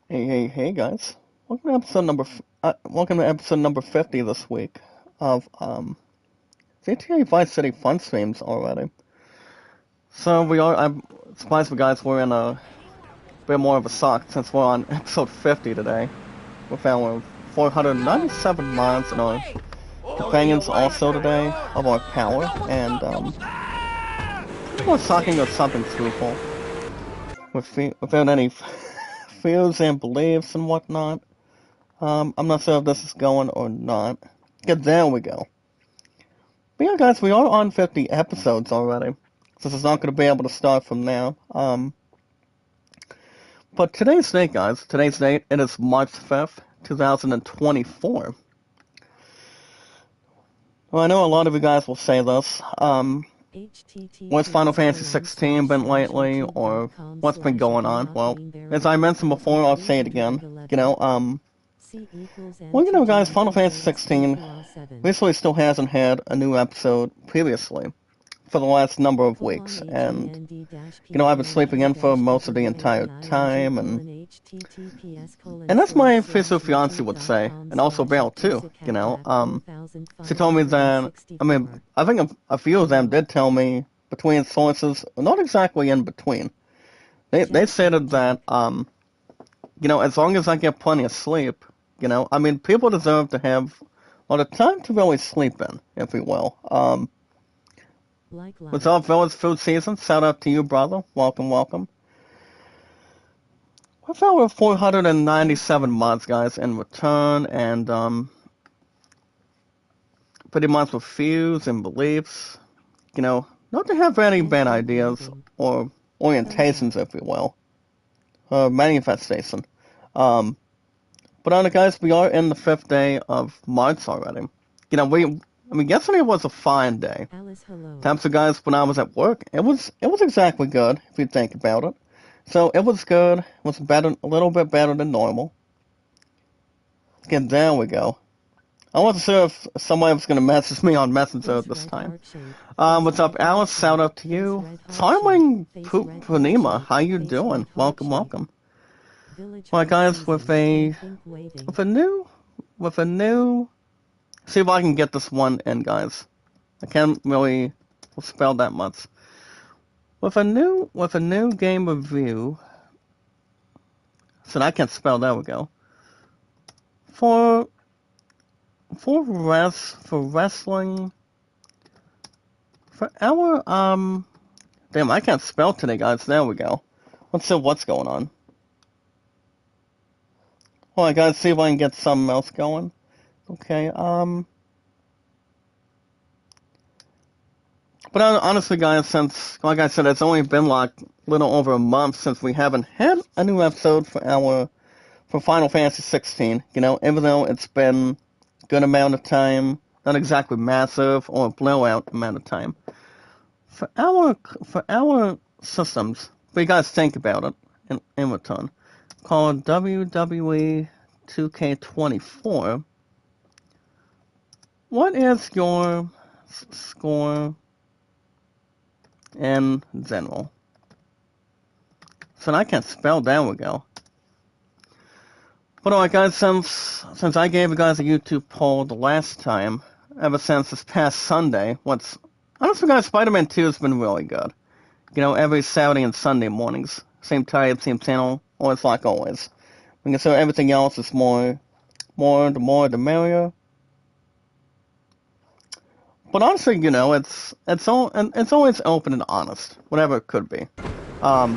Hey guys. Welcome to episode number 50 this week of GTA Vice City Fun Streams already. I'm surprised you guys were in a bit more of a suck since we're on episode 50 today. We found our 497 mods and our companions also today of our power and we're talking of something truthful without any fears and beliefs and whatnot. I'm not sure if this is going or not. Yeah, there we go. But yeah, guys, we are on 50 episodes already. So this is not going to be able to start from now. But today's date, guys, it is March 5th, 2024. Well, I know a lot of you guys will say this. What's Final Fantasy 16 been lately, or what's been going on? Well, as I mentioned before, I'll say it again. Guys, Final Fantasy 16 basically still hasn't had a new episode previously for the last number of weeks, and I've been sleeping in for most of the entire time, and that's my official fiance would say, and also Val too. She told me that. I think a few of them did tell me between sources, not exactly in between. They said that as long as I get plenty of sleep, people deserve to have a lot of time to really sleep in, if we will. What's up, fellas? Food season. Shout out to you, brother. Welcome, welcome. We found with 497 mods, guys, in return, and pretty much with views and beliefs. Not to have any bad ideas or orientations, if you will, manifestation. But on it, guys, we are in the 5th day of March already. Yesterday was a fine day. Times of guys, when I was at work, it was exactly good if you think about it. So it was good. It was better, a little bit better than normal. Again, there we go. I wasn't sure if somebody was going to message me on Messenger this time. What's up, Alice? Shout out to you. Charming Punima, how you doing? Welcome, welcome. Alright, guys, with a new. See if I can get this one in, guys. I can't really spell that much. With a new game review. So I can't spell. There we go. For wrestling. For our damn, I can't spell today, guys. There we go. Let's see what's going on. Alright, guys, see if I can get something else going. Okay, but honestly, guys, since, like I said, it's only been like a little over a month since we haven't had a new episode for Final Fantasy 16, even though it's been a good amount of time, not exactly massive or a blowout amount of time. For our systems, but you guys think about it in return. Called WWE 2K24. What is your score in general? So I can't spell. There we go. But alright, guys, since I gave you guys a YouTube poll the last time, ever since this past Sunday, honestly, guys, Spider-Man 2 has been really good. Every Saturday and Sunday mornings, same time, same channel, always like always. So everything else is the more the merrier. But honestly, it's always open and honest, whatever it could be. But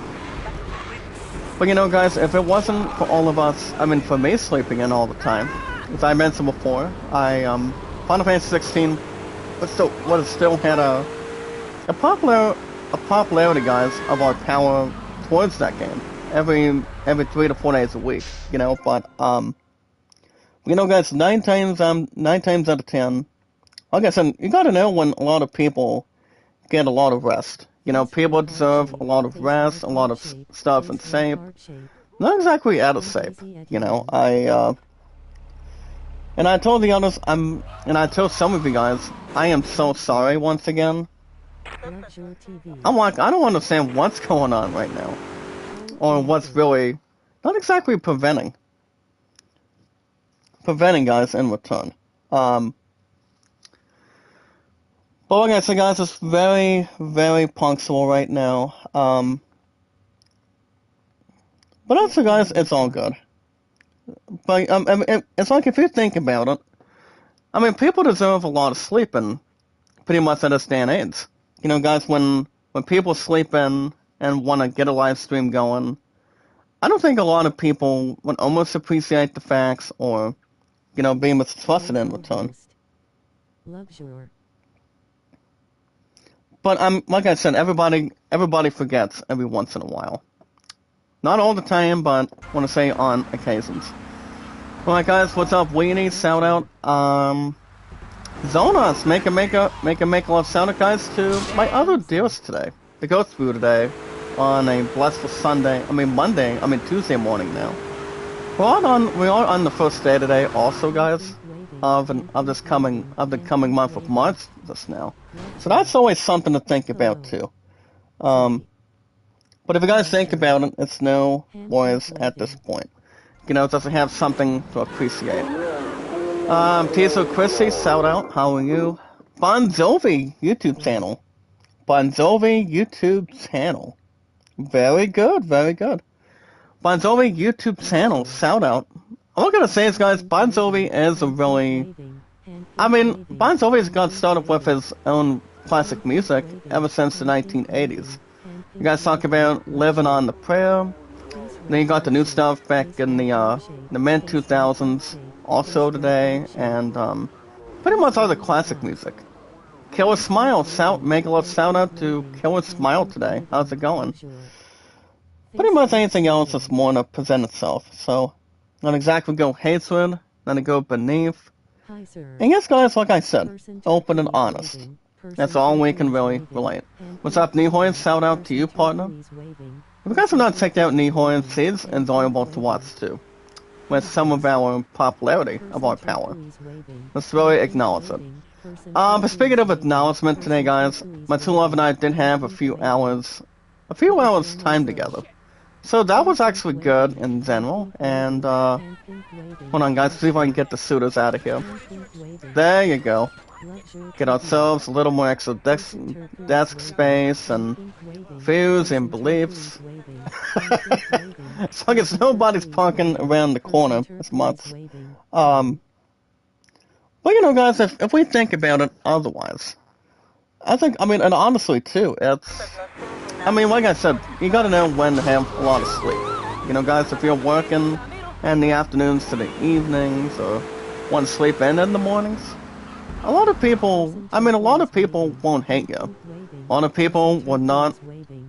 guys, if it wasn't for all of us, for me sleeping in all the time, as I mentioned before, Final Fantasy 16 would still had a popularity, guys, of our power towards that game every 3 to 4 days a week. But guys, nine times out of 10. Like I said, you gotta know when a lot of people get a lot of rest. People deserve a lot of rest, a lot of stuff in shape. Not exactly out of shape. And I told the others, and I told some of you guys, I am so sorry once again. I'm like, I don't understand what's going on right now. Or what's really, not exactly preventing guys in return. But like I said, guys, it's very, very punctual right now. But also, guys, it's all good. But I mean, it's like if you think about it, I mean, people deserve a lot of sleep, and pretty much at this day and age. You know, guys, when people sleep in and want to get a live stream going, I don't think a lot of people would almost appreciate the facts or, you know, be mistrusted in return. But like I said, everybody forgets every once in a while. Not all the time, but I want to say on occasions. Alright guys, what's up, Weenie? Shout out. Zonas, make a love shout out, guys, to my other deals today. To go through today on a blessed Sunday. Tuesday morning now. We are on the first day today, also, guys, of the coming month of March. Just now, so that's always something to think about too. But if you guys think about it, it's no worries at this point. You know, it doesn't have something to appreciate. Tiso Chrissy, shout out. How are you? Bon Jovi YouTube channel. Bon Jovi YouTube channel. Very good, very good. Bon Jovi YouTube channel, shout out. All I gotta say is, guys, Bon Jovi is a really... I mean, Bon Jovi's got started with his own classic music ever since the 1980s. You guys talk about Living on the Prayer. Then you got the new stuff back in the mid-2000s, also today, and pretty much all the classic music. Killer Smile, make a little shout out to Killer Smile today. How's it going? Pretty much anything else that's more to present itself. So, not exactly go hatred, not to go beneath. And yes, guys, like I said, open and honest. That's all we can really relate. What's up, Nihoy? Shout out to you, partner. If you guys have not checked out Nihoy, it's enjoyable to watch too. With some of our popularity of our power. Let's really acknowledge it. But speaking of acknowledgement today, guys, my true love and I did have a few hours time together. So that was actually good in general, and hold on guys, see if I can get the suitors out of here. There you go. Get ourselves a little more extra desk space and views and beliefs. So I guess nobody's parking around the corner as much. But you know guys, if we think about it otherwise, and honestly too, like I said, you gotta know when to have a lot of sleep. You know guys, if you're working in the afternoons to the evenings, or want to sleep in the mornings, a lot of people won't hate you. A lot of people will not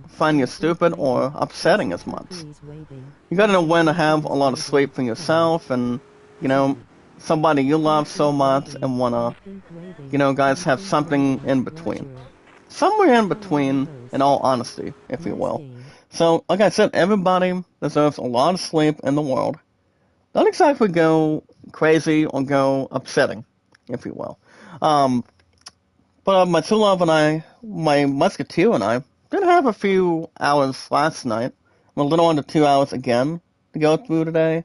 find you stupid or upsetting as much. You gotta know when to have a lot of sleep for yourself and, you know, somebody you love so much and wanna, you know, guys, have something in between. Somewhere in between, in all honesty, if you will. So, like I said, everybody deserves a lot of sleep in the world. Don't exactly go crazy or go upsetting, if you will. But my true love and I, my musketeer and I, did have a few hours last night. A little under 2 hours again to go through today.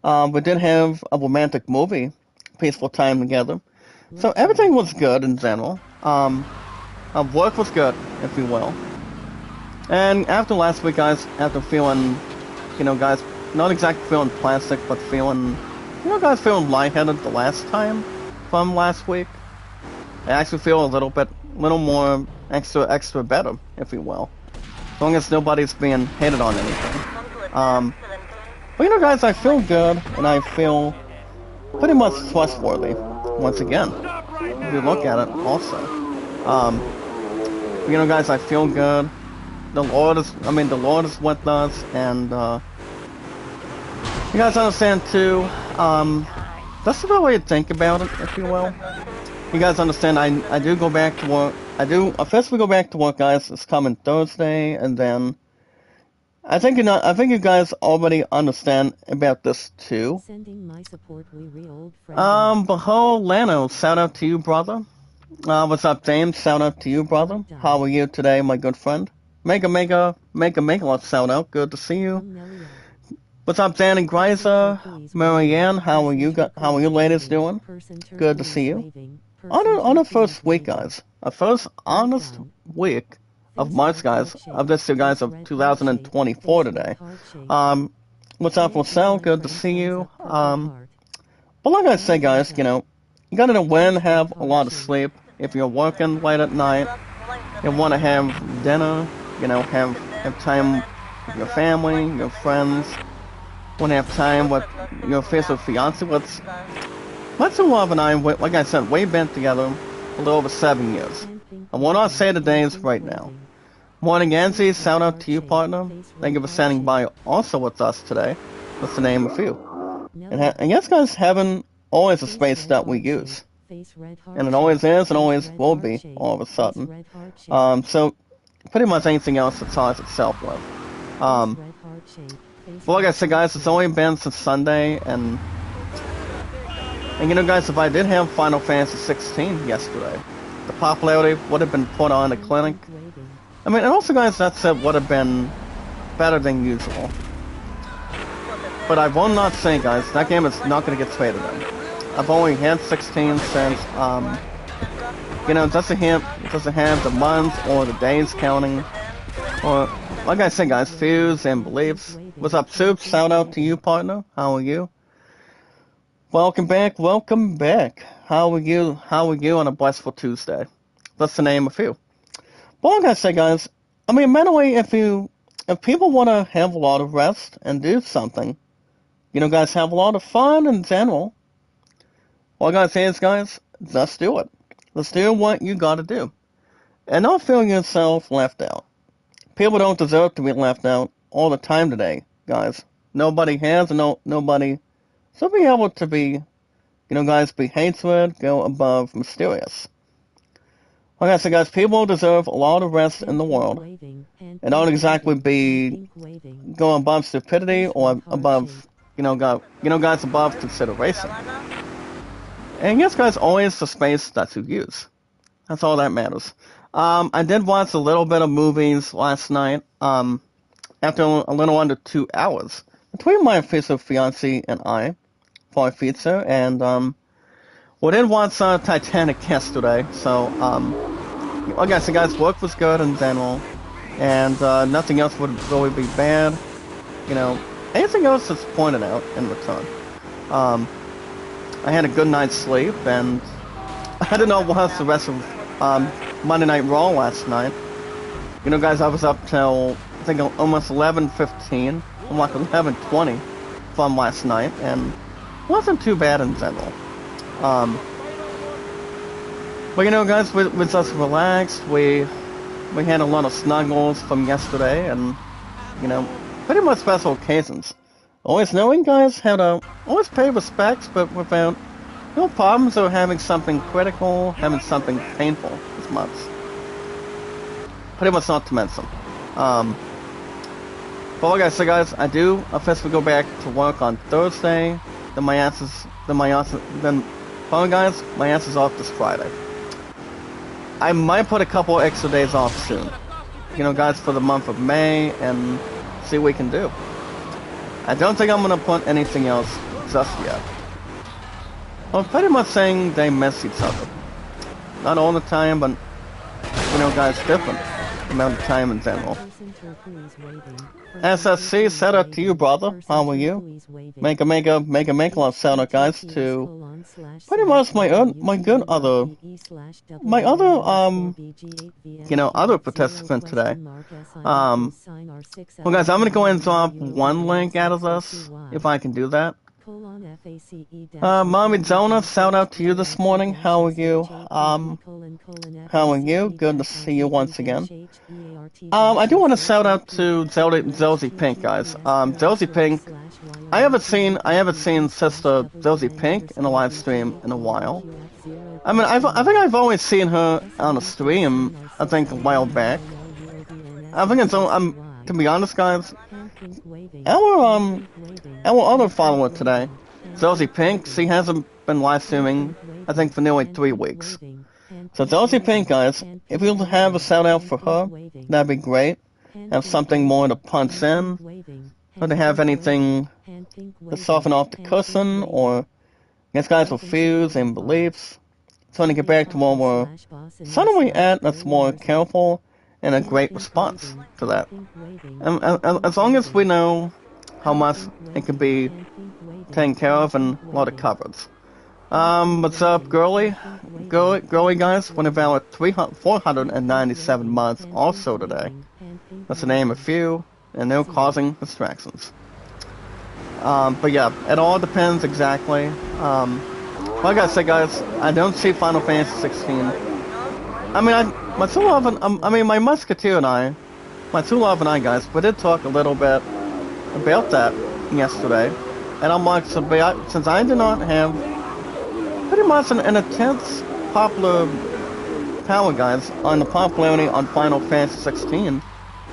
We did have a romantic movie, peaceful time together. So everything was good in general. Work was good, if you will. And after last week, guys, after feeling, you know, guys, not exactly feeling plastic, but feeling, you know, guys, feeling lightheaded the last time from last week, I actually feel a little more extra better, if you will. As long as nobody's being hated on anything. But you know, guys, I feel good, and I feel pretty much trustworthy, once again, if you look at it, also. You know, guys, I feel good. The Lord is with us, and, you guys understand, too, that's the way to think about it, if you will. You guys understand, I do go back to work. I do officially go back to work, guys. It's coming Thursday, and then I think you guys already understand about this too. Behold, Lano, shout out to you, brother. What's up, James? Shout out to you, brother. How are you today, my good friend? Make a shout out. Good to see you. What's up, Dan and Greiser? Marianne, how are you ladies doing? Good to see you. On the first week, guys. Our first honest week of March, guys, of this year, guys, of 2024 today. What's up, Marcel? Good to see you. But like I say, guys, you gotta win, have a lot of sleep. If you're working late at night, you want to have dinner, have time with your family, your friends. Want to have time with your official fiance. Let's love and I, like I said, we've been together a little over 7 years. And what I'll say today is right now. Morning, Anzi, shout out to you, partner. Thank you for standing by also with us today. That's to name a few. And yes, guys, heaven always a space that we use. And it always is and always will be all of a sudden. So, pretty much anything else that ties itself with. Well, like I said, guys, it's only been since Sunday, and guys, if I did have Final Fantasy 16 yesterday, the popularity would have been put on the clinic. I mean, and also, guys, that said, would have been better than usual. But I will not say, guys, that game is not going to get traded in. I've only had 16 since, it doesn't have the months or the days counting, or, like I said, guys, views and beliefs. What's up, Soup? Shout out to you, partner. How are you? Welcome back. How are you on a blissful Tuesday? That's the name of you. Well, like I say, guys, I mean, mentally, if people want to have a lot of rest and do something, guys, have a lot of fun in general, all I gotta say is, guys, let's do it. Let's do what you gotta do. And don't feel yourself left out. People don't deserve to be left out all the time today, guys. Nobody has, nobody should be able to be, guys, be hatred, go above mysterious. Like I said, guys, people deserve a lot of rest in the world. And don't exactly be going above stupidity or above, guys, above consideration. And yes, guys, always the space that you use. That's all that matters. I did watch a little bit of movies last night, after a little under 2 hours, between my official fiancé and I, for a pizza, and, we did watch, Titanic yesterday, so, like I said, guys, work was good in general, and, nothing else would really be bad, anything else that's pointed out in return. I had a good night's sleep, and I didn't know what else the rest of, Monday Night Raw last night. Guys, I was up till, I think, almost 11:15, I'm like 11:20 from last night, and it wasn't too bad in general. But guys, we just relaxed, we had a lot of snuggles from yesterday, and, pretty much special occasions. Always knowing, guys, how to always pay respects, but without no problems or having something critical, having something painful as much. Pretty much not to mention. But like I said, guys, I do officially go back to work on Thursday. Then my ass is off this Friday. I might put a couple extra days off soon. Guys, for the month of May, and see what we can do. I don't think I'm gonna put anything else just yet. I'm pretty much saying they miss each other. Not all the time, but, guys, different amount of time in general. SSC, shout out to you, brother. How are you? Make a love shout out, guys, to pretty much my other participant today. Well, guys, I'm gonna go ahead and drop one link out of this, if I can do that. Mommy Jonah, shout out to you this morning. How are you? Good to see you once again. I do want to shout out to Zelzy Pink, guys. Zelzy Pink, I haven't seen Sister Zelzy Pink in a live stream in a while. I mean, I think I've only seen her on a stream, I think a while back. I think it's, to be honest, guys, our other follower today, Zelzy Pink, she hasn't been live streaming, I think, for nearly 3 weeks. So Zelzy Pink, guys, if you have a shout out for her, that'd be great. Have something more to punch in. don't have anything to soften off the cushion, or against guys with fears and beliefs. So to get back to where we're suddenly at, that's more careful and a great response to that. And as long as we know how much it can be taken care of and what it covers. What's up, girly? Girly guys, want to valid 497 mods also today. That's to name a few, and they're causing distractions. But yeah, it all depends exactly. Like I said, guys, I don't see Final Fantasy 16. I mean, my true love and my musketeer and I, guys, we did talk a little bit about that yesterday, and I'm like, since I do not have pretty much an intense popular power, guys, on the popularity on Final Fantasy 16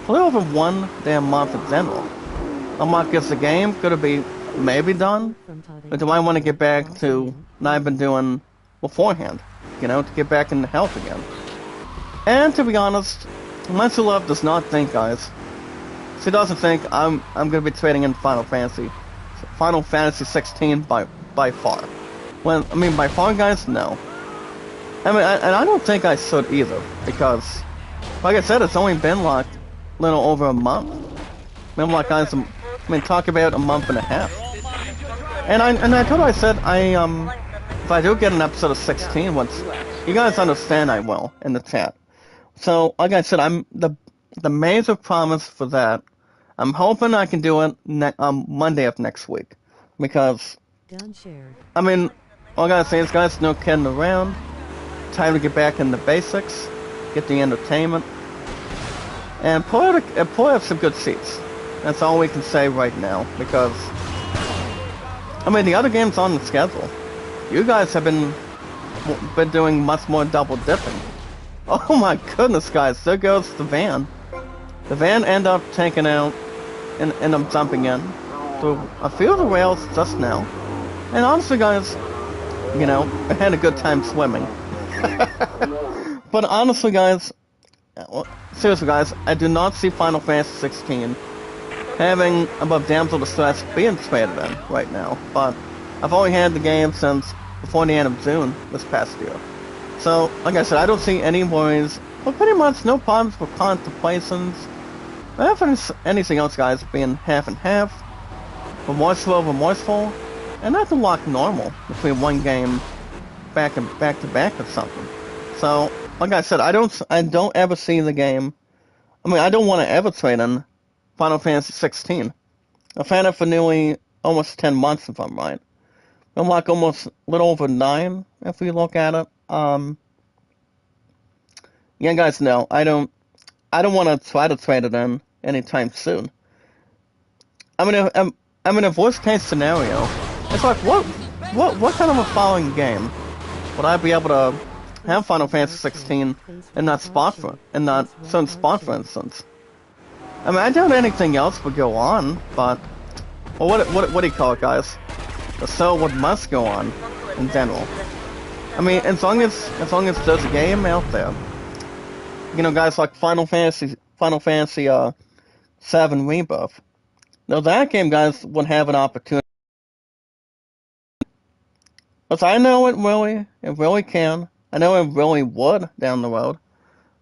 for a little over 1 damn month in general. I'm like, is the game gonna be maybe done, or do I want to get back to what I've been doing beforehand, to get back into health again? And to be honest, Mental Love does not think, guys. She doesn't think I'm gonna be trading in Final Fantasy 16 by far. Well, I mean, by far, guys, no. I mean, and I don't think I should either, because, like I said, it's only been like a little over a month. Guys, talk about a month and a half. And I told her, I said, if I do get an episode of 16, you guys understand I will in the chat. So, like I said, I'm the major promise for that. I'm hoping I can do it Monday of next week, because I mean, all I gotta say is, guys, no kidding around. Time to get back in the basics, get the entertainment, and pull out some good seats. That's all we can say right now, because I mean, the other games on the schedule, you guys have been doing much more double dipping. Oh my goodness, guys, there goes the van. The van ended up taking out, and I'm jumping in through a few of the rails just now. And honestly, guys, I had a good time swimming. But honestly, guys, seriously, guys, I do not see Final Fantasy 16 having above Damsel Distress being traded in right now. But I've only had the game since before the end of June this past year. So, like I said, I don't see any worries, but pretty much no problems with contemplations. Anything else, guys, being half and half, remorseful, and that's a lot normal between one game back to back or something. So, like I said, I don't ever see the game. I mean, I don't want to ever trade in Final Fantasy 16. I've had it for nearly almost 10 months, if I'm right. I'm like almost a little over 9, if we look at it. Yeah, guys, no, I don't want to try to trade it in anytime soon. I mean, if worst case scenario, it's like, what kind of a following game would I be able to have Final Fantasy 16 in that spot for instance? I mean, I doubt anything else would go on, but well, what do you call it, guys? The show must go on in general. I mean, as long as there's a game out there, guys, like Final Fantasy 7 Rebirth. Now that game, guys, would have an opportunity. But I know it really can. I know it really would down the road.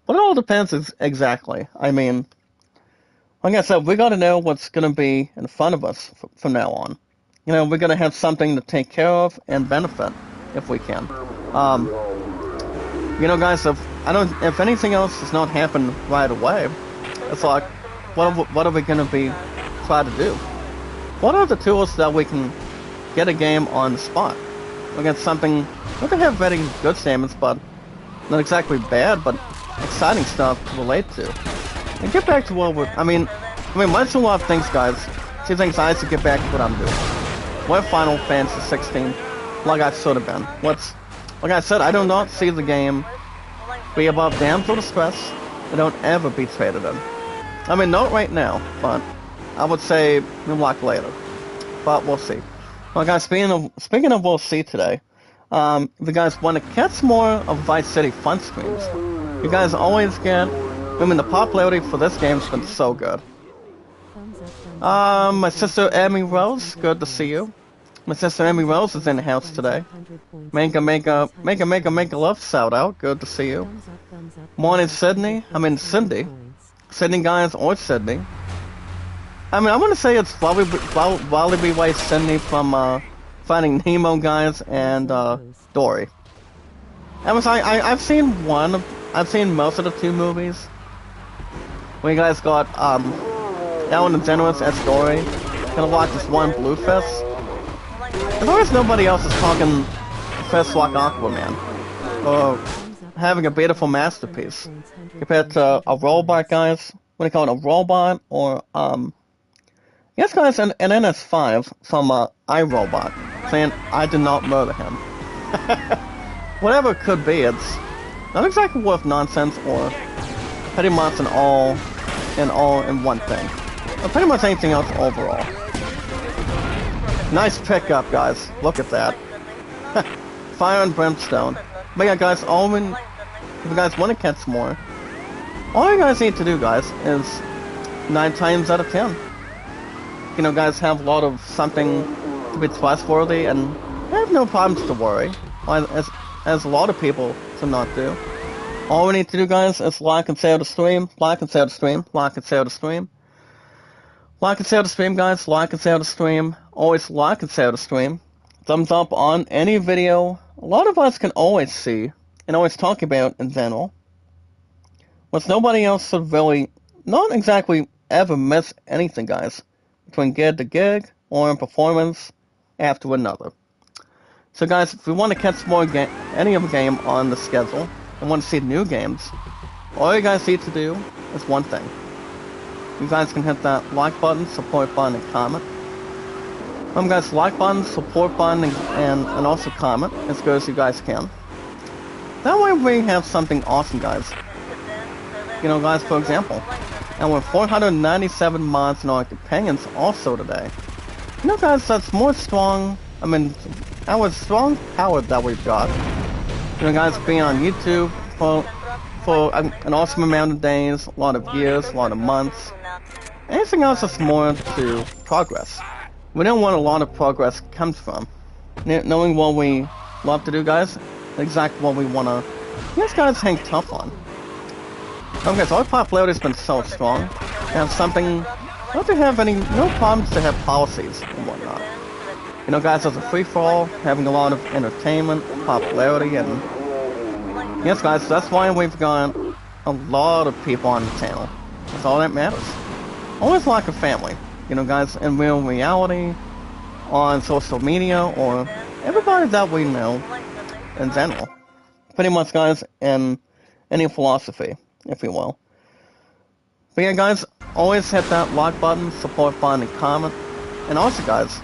But it all depends exactly. I mean, like I said, we got to know what's going to be in front of us from now on. We're going to have something to take care of and benefit if we can. Guys, if anything else does not happen right away, it's like, what are we going to be trying to do? What are the tools that we can get a game on the spot? We get something, we can have very good statements, but not exactly bad, but exciting stuff to relate to. And get back to what I mean, much a lot of things, guys. She thinks I should get back to what I'm doing. What Final Fantasy 16, like I should have been. Like I said, I do not see the game be above Damsel Distress. I don't ever be traded in. I mean, not right now, but I would say like later. But we'll see. Well, guys, speaking of we'll see today, if you guys want to catch more of Vice City fun streams, you guys always get. I mean, the popularity for this game has been so good. My sister Emmy Rose, good to see you. My sister Emmy Rose is in the house today. Make a love shout out, good to see you. Morning Sydney, Cindy. Sydney guys or Sydney. I want to say it's Wallaby Way Sydney from Finding Nemo guys and Dory. I've seen most of the two movies. We guys got Ellen DeGeneres as Dory. Gonna watch this one Bluefish. As long as nobody else is talking fish like Aquaman, or having a beautiful masterpiece, compared to a robot, guys. What do you call it, a robot, or yes, guys, an NS5 from iRobot saying I did not murder him. Whatever it could be, it's not exactly worth nonsense or pretty much all in one thing, or pretty much anything else overall. Nice pickup, guys. Look at that. Fire and brimstone. But yeah, guys, if you guys want to catch more, all you guys need to do, guys, is 9 times out of 10. You know, guys have a lot of something to be trustworthy and have no problems to worry, as a lot of people do not do. All we need to do, guys, is like and share the stream, like and share the stream, like and share the stream. Like and share the stream, guys, like and share the stream. Always like and share the stream. Thumbs up on any video. A lot of us can always see and always talk about in general. With nobody else should really, not exactly ever miss anything, guys, between gig to gig or in performance after another. So, guys, if we want to catch more any of a game on the schedule and want to see new games, all you guys need to do is one thing. You guys can hit that like button, support button, and comment. Guys, like button, support button, and also comment as good as you guys can. That way we have something awesome, guys. You know, guys, for example, and with 497 mods and our companions also today. You know, guys, that's more strong, our strong power that we've got. You know, guys, being on YouTube for an awesome amount of days, a lot of years, a lot of months. Anything else that's more to progress. We don't want a lot of progress comes from. Knowing what we love to do, guys, exactly what we want to, yes, guys, hang tough on. Okay, so our popularity's been so strong. And something, not to have no problems to have policies and whatnot. You know, guys, as a free-for-all, having a lot of entertainment, popularity, and yes, guys, that's why we've got a lot of people on the channel. That's all that matters. Always like a family. You know, guys, in real reality, on social media, or everybody that we know in general. Pretty much, guys, in any philosophy, if you will. But yeah, guys, always hit that like button, support button, and comment. And also, guys,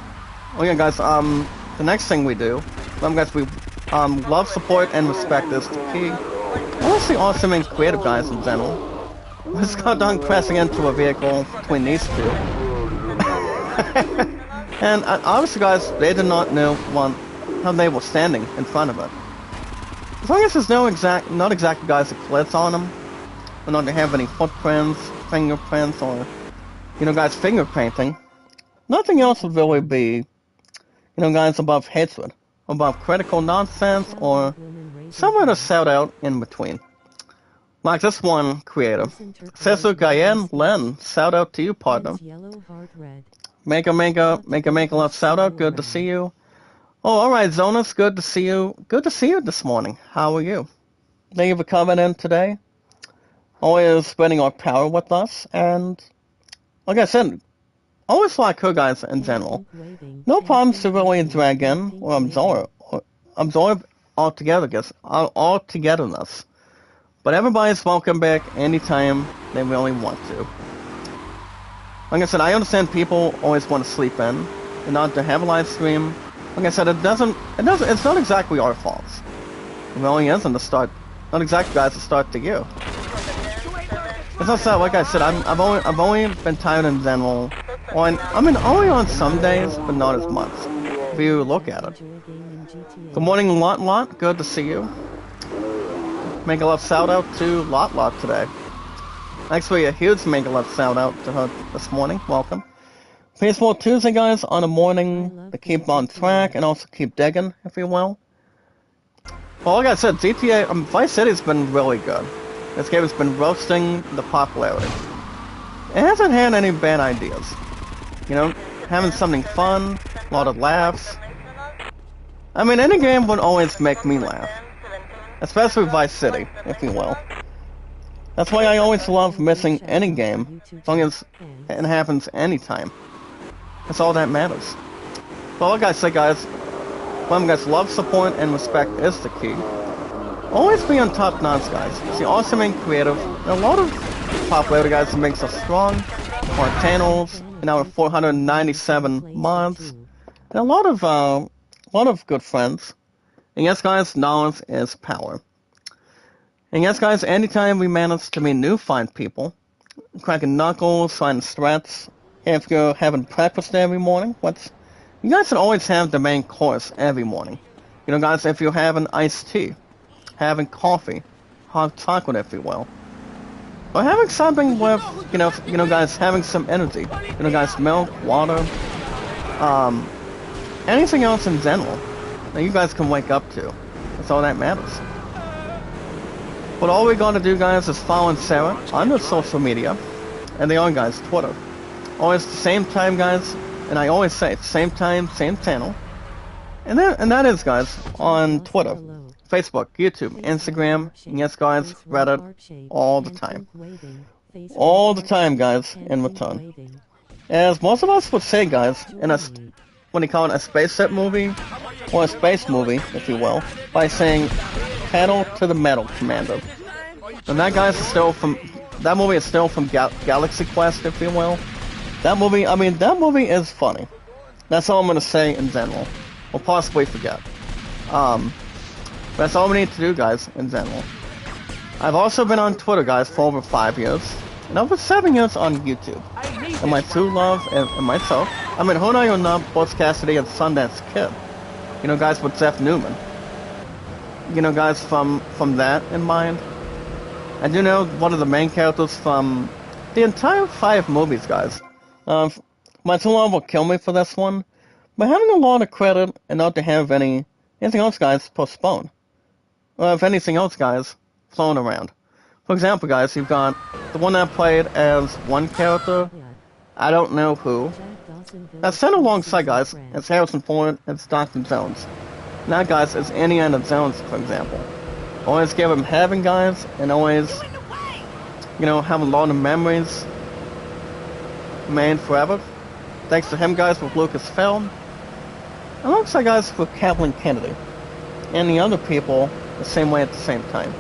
the next thing we do, guys, we love, support, and respect is the key. Honestly, awesome and creative guys in general. We just got done crashing into a vehicle between these two. And obviously, guys, they did not know how they were standing in front of it. As long as there's not exactly, guys, a clips on them, or not to have any footprints, fingerprints, or, you know, guys, fingerpainting, nothing else would really be, you know, guys, above hatred, above critical nonsense, or somewhere to shout out in between. Like this one creator. Cesar Gayen Len, shout out to you, partner. Make a love shout out, good to see you. Oh, alright, Zonas, good to see you. Good to see you this morning. How are you? Thank you for coming in today. Always spreading our power with us, and like I said, always like her, guys, in general. No problems to really drag in or absorb all-togetherness. But everybody's welcome back anytime they really want to. Like I said, I understand people always want to sleep in and not to have a live stream. Like I said, it's not exactly our fault. It really isn't to start, not exactly, guys, to start the year. It's not that, like I said, I've only been tired in general. Only on some days, but not as much. If you look at it. Good morning, Lot. Good to see you. Make a love shout out to Lot today. Actually, a huge mega love shout out to her this morning. Welcome. Peaceful Tuesday, guys, on a morning to keep on track and also keep digging, if you will. Well, like I said, GTA, Vice City's been really good. This game has been roasting the popularity. It hasn't had any bad ideas. You know, having something fun, a lot of laughs. I mean, any game would always make me laugh. Especially Vice City, if you will. That's why I always love missing any game, as long as it happens anytime. That's all that matters. But like I said, guys, guys, love, support, and respect is the key. Always be on top notch, guys. See, awesome and creative, and a lot of popularity, guys, that makes us strong. Our channels, and our 497 mods, and a lot of good friends. And yes, guys, knowledge is power. And yes, guys, anytime we manage to meet new fine people, cracking knuckles, finding strats, if you're having breakfast every morning, you guys should always have the main course every morning. You know, guys, if you're having iced tea, having coffee, hot chocolate, if you will, or having something with, you know, guys, having some energy. You know, guys, milk, water, anything else in general that you guys can wake up to. That's all that matters. But all we gotta do, guys, is follow Sarah on the social media, and they are, guys, Twitter. Always the same time, guys, and I always say, same time, same channel. And that is, guys, on Twitter, Facebook, YouTube, Instagram, and yes, guys, Reddit, all the time. All the time, guys, in return. As most of us would say, guys, in a, what do you call it, a spaceship movie, or a space movie, if you will, by saying, pedal to the metal, Commander. And that, guys, is still from, that movie is still from Galaxy Quest, if you will. That movie, I mean, that movie is funny. That's all I'm gonna say in general. Or possibly forget. That's all we need to do, guys, in general. I've also been on Twitter, guys, for over 5 years. And over 7 years on YouTube. And my true love and myself. I mean, who know you not, Butch Cassidy and Sundance Kid. You know, guys, with Jeff Newman. You know, guys, from that in mind. I do know one of the main characters from the entire 5 movies, guys. My true love will kill me for this one. But having a lot of credit and not to have anything else, guys, postponed. Or if anything else, guys, flown around. For example, guys, you've got the one that played as one character, I don't know who. That's sent alongside, guys, it's Harrison Ford, it's Dr. Jones. And that, guys, is Indiana Jones, for example. Always give him heaven, guys, and always, you know, have a lot of memories made forever. Thanks to him, guys, with Lucasfilm. Alongside, guys, with Kathleen Kennedy. And the other people the same way at the same time.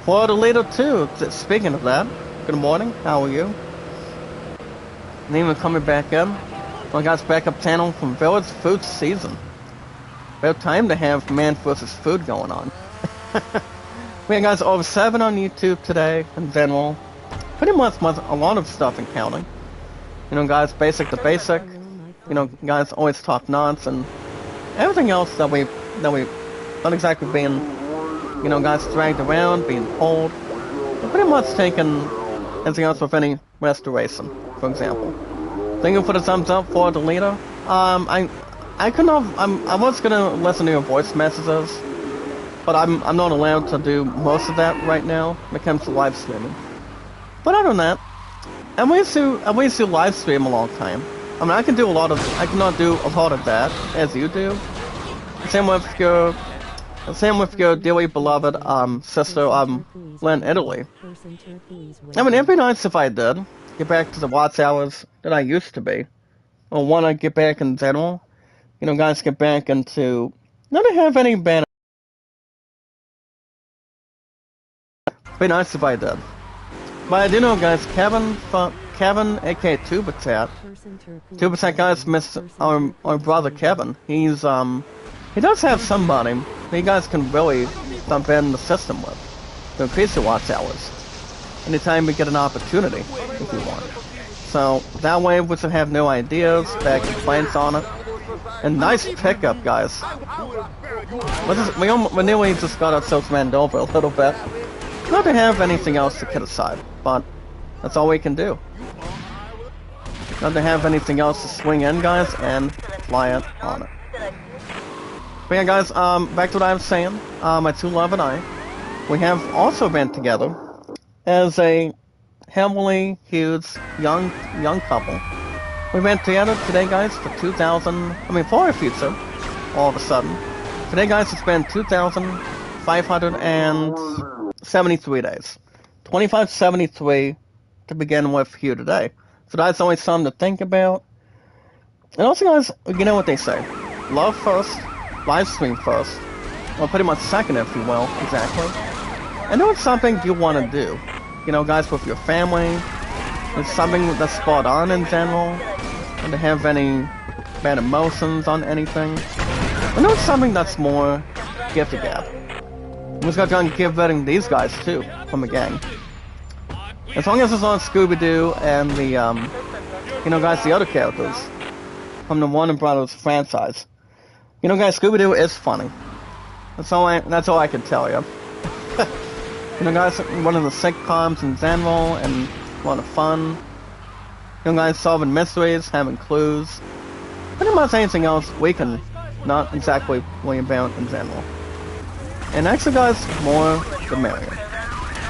Florida leader, too. Speaking of that, good morning. How are you? And even coming back in. Well, guys, backup channel from Village Food Season. About time to have man versus food going on. We have, guys, over 7 on YouTube today in general. Pretty much a lot of stuff in counting. You know, guys, basic to basic. You know, guys, always top notch and everything else that we not exactly being, you know, guys, dragged around, being pulled. We're pretty much taking anything else with any restoration, for example. Thank you for the thumbs up for the leader. I was gonna listen to your voice messages, but I'm not allowed to do most of that right now when it comes to live streaming. But other than that, I used to live stream a long time. I mean, I cannot do a lot of that as you do. Same with your dearly beloved sister Lynn, Italy. I mean, it'd be nice if I did get back to the watch hours that I used to be, or want to get back in general. You know, guys, get back into not to have any bad. Be nice if I did. But I do know, guys, Kevin, aka Tubatat, guys, miss our brother Kevin. He's he does have somebody that you guys can really dump in the system with to increase your watch hours anytime we get an opportunity, if you want. So that way we should have new ideas, bad complaints on it, and nice pickup, guys. We nearly just got ourselves manned over a little bit. Not to have anything else to kid aside, but That's all we can do. Not to have anything else to swing in, guys, and fly it on it. But yeah, guys, back to what I was saying. My true love and I, we have also been together as a heavily huge young couple. We went together today, guys, for for a future, all of a sudden. Today, guys, it's been 2,573 days. 2573 to begin with here today. So that's always something to think about. And also, guys, you know what they say. Love first, live stream first. Well, pretty much second, if you will, exactly. And know it's something you want to do. You know, guys, with your family. It's something that's spot on in general. And to have any bad emotions on anything. I know it's something that's more gift to gab. I'm just gonna give vetting these guys too, from the gang. As long as it's on Scooby-Doo and the, you know, guys, the other characters from the Warner Brothers franchise. You know, guys, Scooby-Doo is funny. That's all I can tell you. You know, guys, one of the sitcoms in general and a lot of fun. You know, guys, solving mysteries, having clues. Pretty much anything else we can not exactly worry about in general. And actually, guys, more the merrier.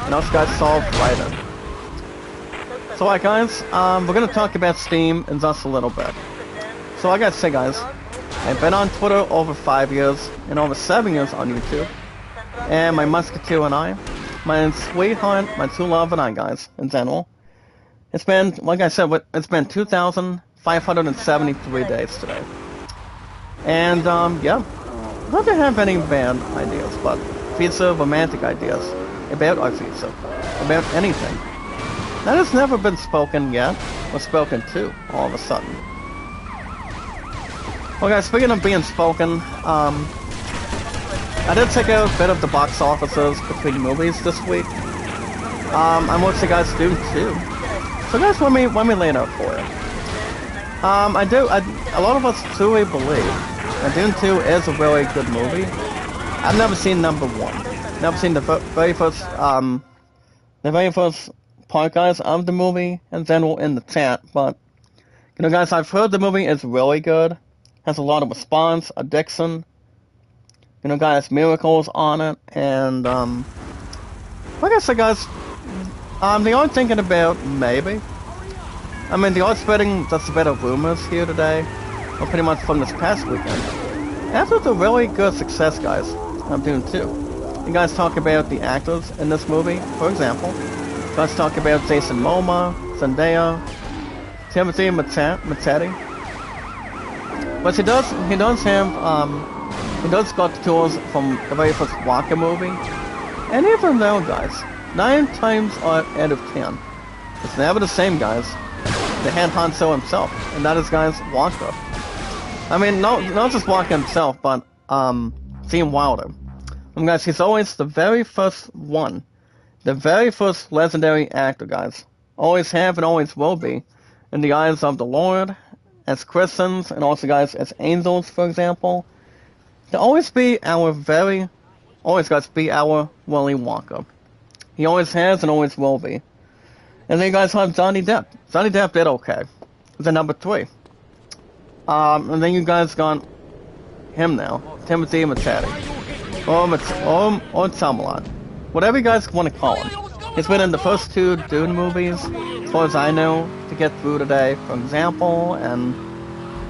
And also, guys, solve writing. So, like, guys, we're gonna talk about Steam in just a little bit. So, like I say, guys, I've been on Twitter over 5 years and over 7 years on YouTube. And my musketeer and I, my sweetheart, my true love and I, guys, in general. It's been, like I said, it's been 2,573 days today. And, yeah, not to have any bad ideas, but future romantic ideas about our future, about anything. That has never been spoken yet, or spoken to, all of a sudden. Well, guys, speaking of being spoken, I did check out a bit of the box offices between movies this week. I watched the guys Dune 2. So guys, let me lay it out for you. A lot of us truly believe that Dune 2 is a really good movie. I've never seen number 1. Never seen the very first part, guys, of the movie, and then we'll in the chat, but, you know, guys, I've heard the movie is really good. Has a lot of response, addiction, you know, guys, miracles on it, and, like I said, guys, they are thinking about maybe. I mean, they are spreading just a bit of rumors here today, or pretty much from this past weekend. After the really good success, guys, I'm doing too. You guys talk about the actors in this movie, for example. You guys talk about Jason Momoa, Zendaya, Timothy Mattetti. But he does got the tools from the very first Wonka movie. And even though, guys, 9 times out of 10, it's never the same, guys. They had Han Solo himself, and that is, guys, Wonka. I mean, not just Wonka himself, but, Gene Wilder. Guys, he's always the very first one. The very first legendary actor, guys. Always have and always will be. In the eyes of the Lord, as Christians, and also, guys, as angels, for example. To always be our Willy Wonka. He always has and always will be. And then you guys have Johnny Depp. Johnny Depp did okay. He's at number 3. And then you guys got him now. Timothy Mattetti. Or Shyamalan. Whatever you guys want to call him. He's been in the first 2 Dune movies, as far as I know, to get through today, for example. And,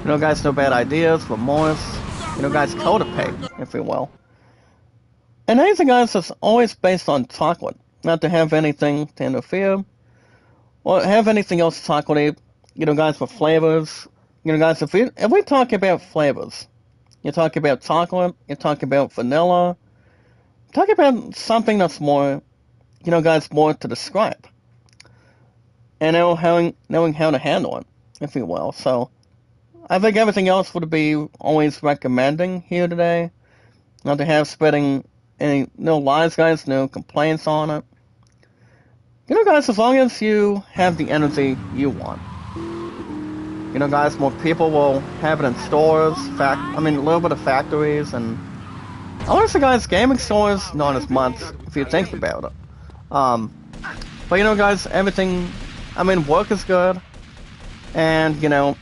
you know, guys, No Bad Ideas, Remorse. You know, guys, Codepate, if you will. And anything, guys, that's always based on chocolate. Not to have anything to interfere. Or have anything else chocolatey, you know, guys, with flavors. You know, guys, if we talk about flavors, you talk about chocolate, you talk about vanilla, talk about something that's more, you know, guys, more to describe. And knowing how to handle it, if you will. So, I think everything else would be always recommending here today. Not to have spreading no lies, guys, no complaints on it. You know, guys, as long as you have the energy you want. You know, guys, more people will have it in stores, a little bit of factories, and honestly, guys, gaming stores, not as much, if you think about it. But, you know, guys, everything I mean, work is good, and, you know,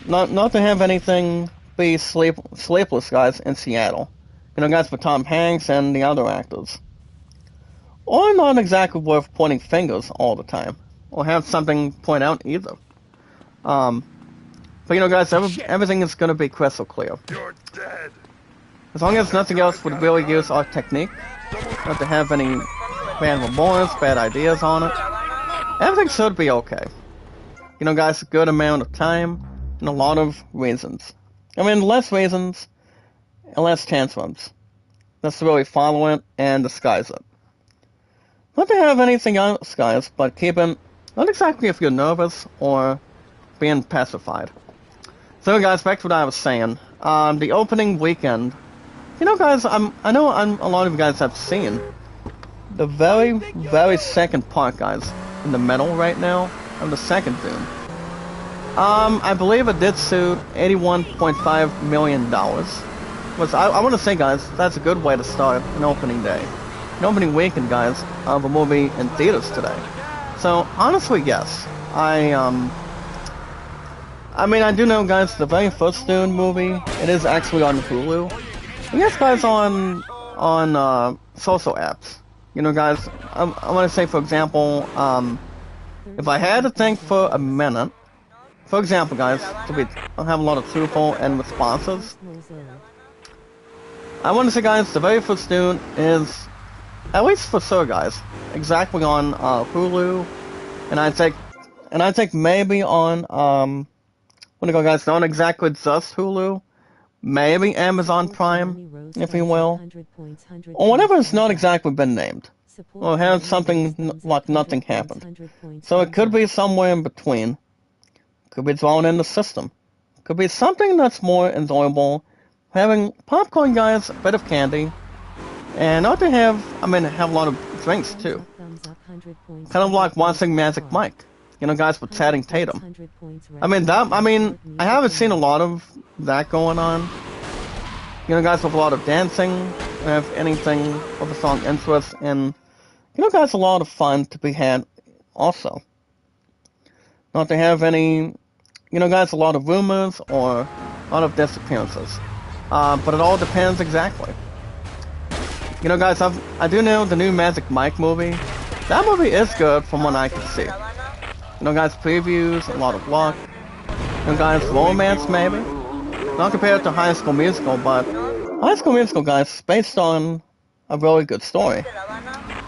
not to have anything be sleepless, guys, in Seattle. You know, guys, for Tom Hanks and the other actors. Or not exactly worth pointing fingers all the time, or have something point out either. Um, but you know, guys, everything is gonna be crystal clear. You're dead. As long as nothing else would really use our technique, not to have any bad remorse, bad ideas on it, everything should be okay. You know, guys, a good amount of time, and a lot of reasons. I mean, less reasons, and less tantrums. Just to really follow it and disguise it. Not to have anything else, guys, but keeping, not exactly if you're nervous or being pacified. So, guys, back to what I was saying. The opening weekend, you know, guys, a lot of you guys have seen the very, very second part, guys, in the middle right now of the second Doom. I believe it did suit $81.5 million. Which I want to say, guys, that's a good way to start an opening day. An opening weekend, guys, of a movie in theaters today. So, honestly, yes. I mean, I do know, guys, the very first Dune movie, it is actually on Hulu. And yes, guys, on social apps. You know, guys, I want to say, for example, if I had to think for a minute, for example, guys, I'll have a lot of truthful and responses. I want to say, guys, the very first Dune is, at least for sure, guys, exactly on Hulu, and I think maybe on what do you go, guys? Not exactly just Hulu, maybe Amazon Prime, if you will, or whatever has not exactly been named, or has something like nothing happened. So it could be somewhere in between. Could be thrown in the system. Could be something that's more enjoyable. Having popcorn, guys, a bit of candy, and not to have, have a lot of drinks too. Kind of like watching Magic Mike, you know, guys, with Channing Tatum. I haven't seen a lot of that going on. You know, guys, with a lot of dancing, if anything, with a strong interest, and, you know, guys, a lot of fun to be had also. Not to have any, you know, guys, a lot of rumors or a lot of disappearances. But it all depends exactly. You know, guys, I do know the new Magic Mike movie. That movie is good from what I can see. You know, guys, previews, a lot of luck. You know, guys, romance maybe. Not compared to High School Musical, but High School Musical, guys, is based on a really good story.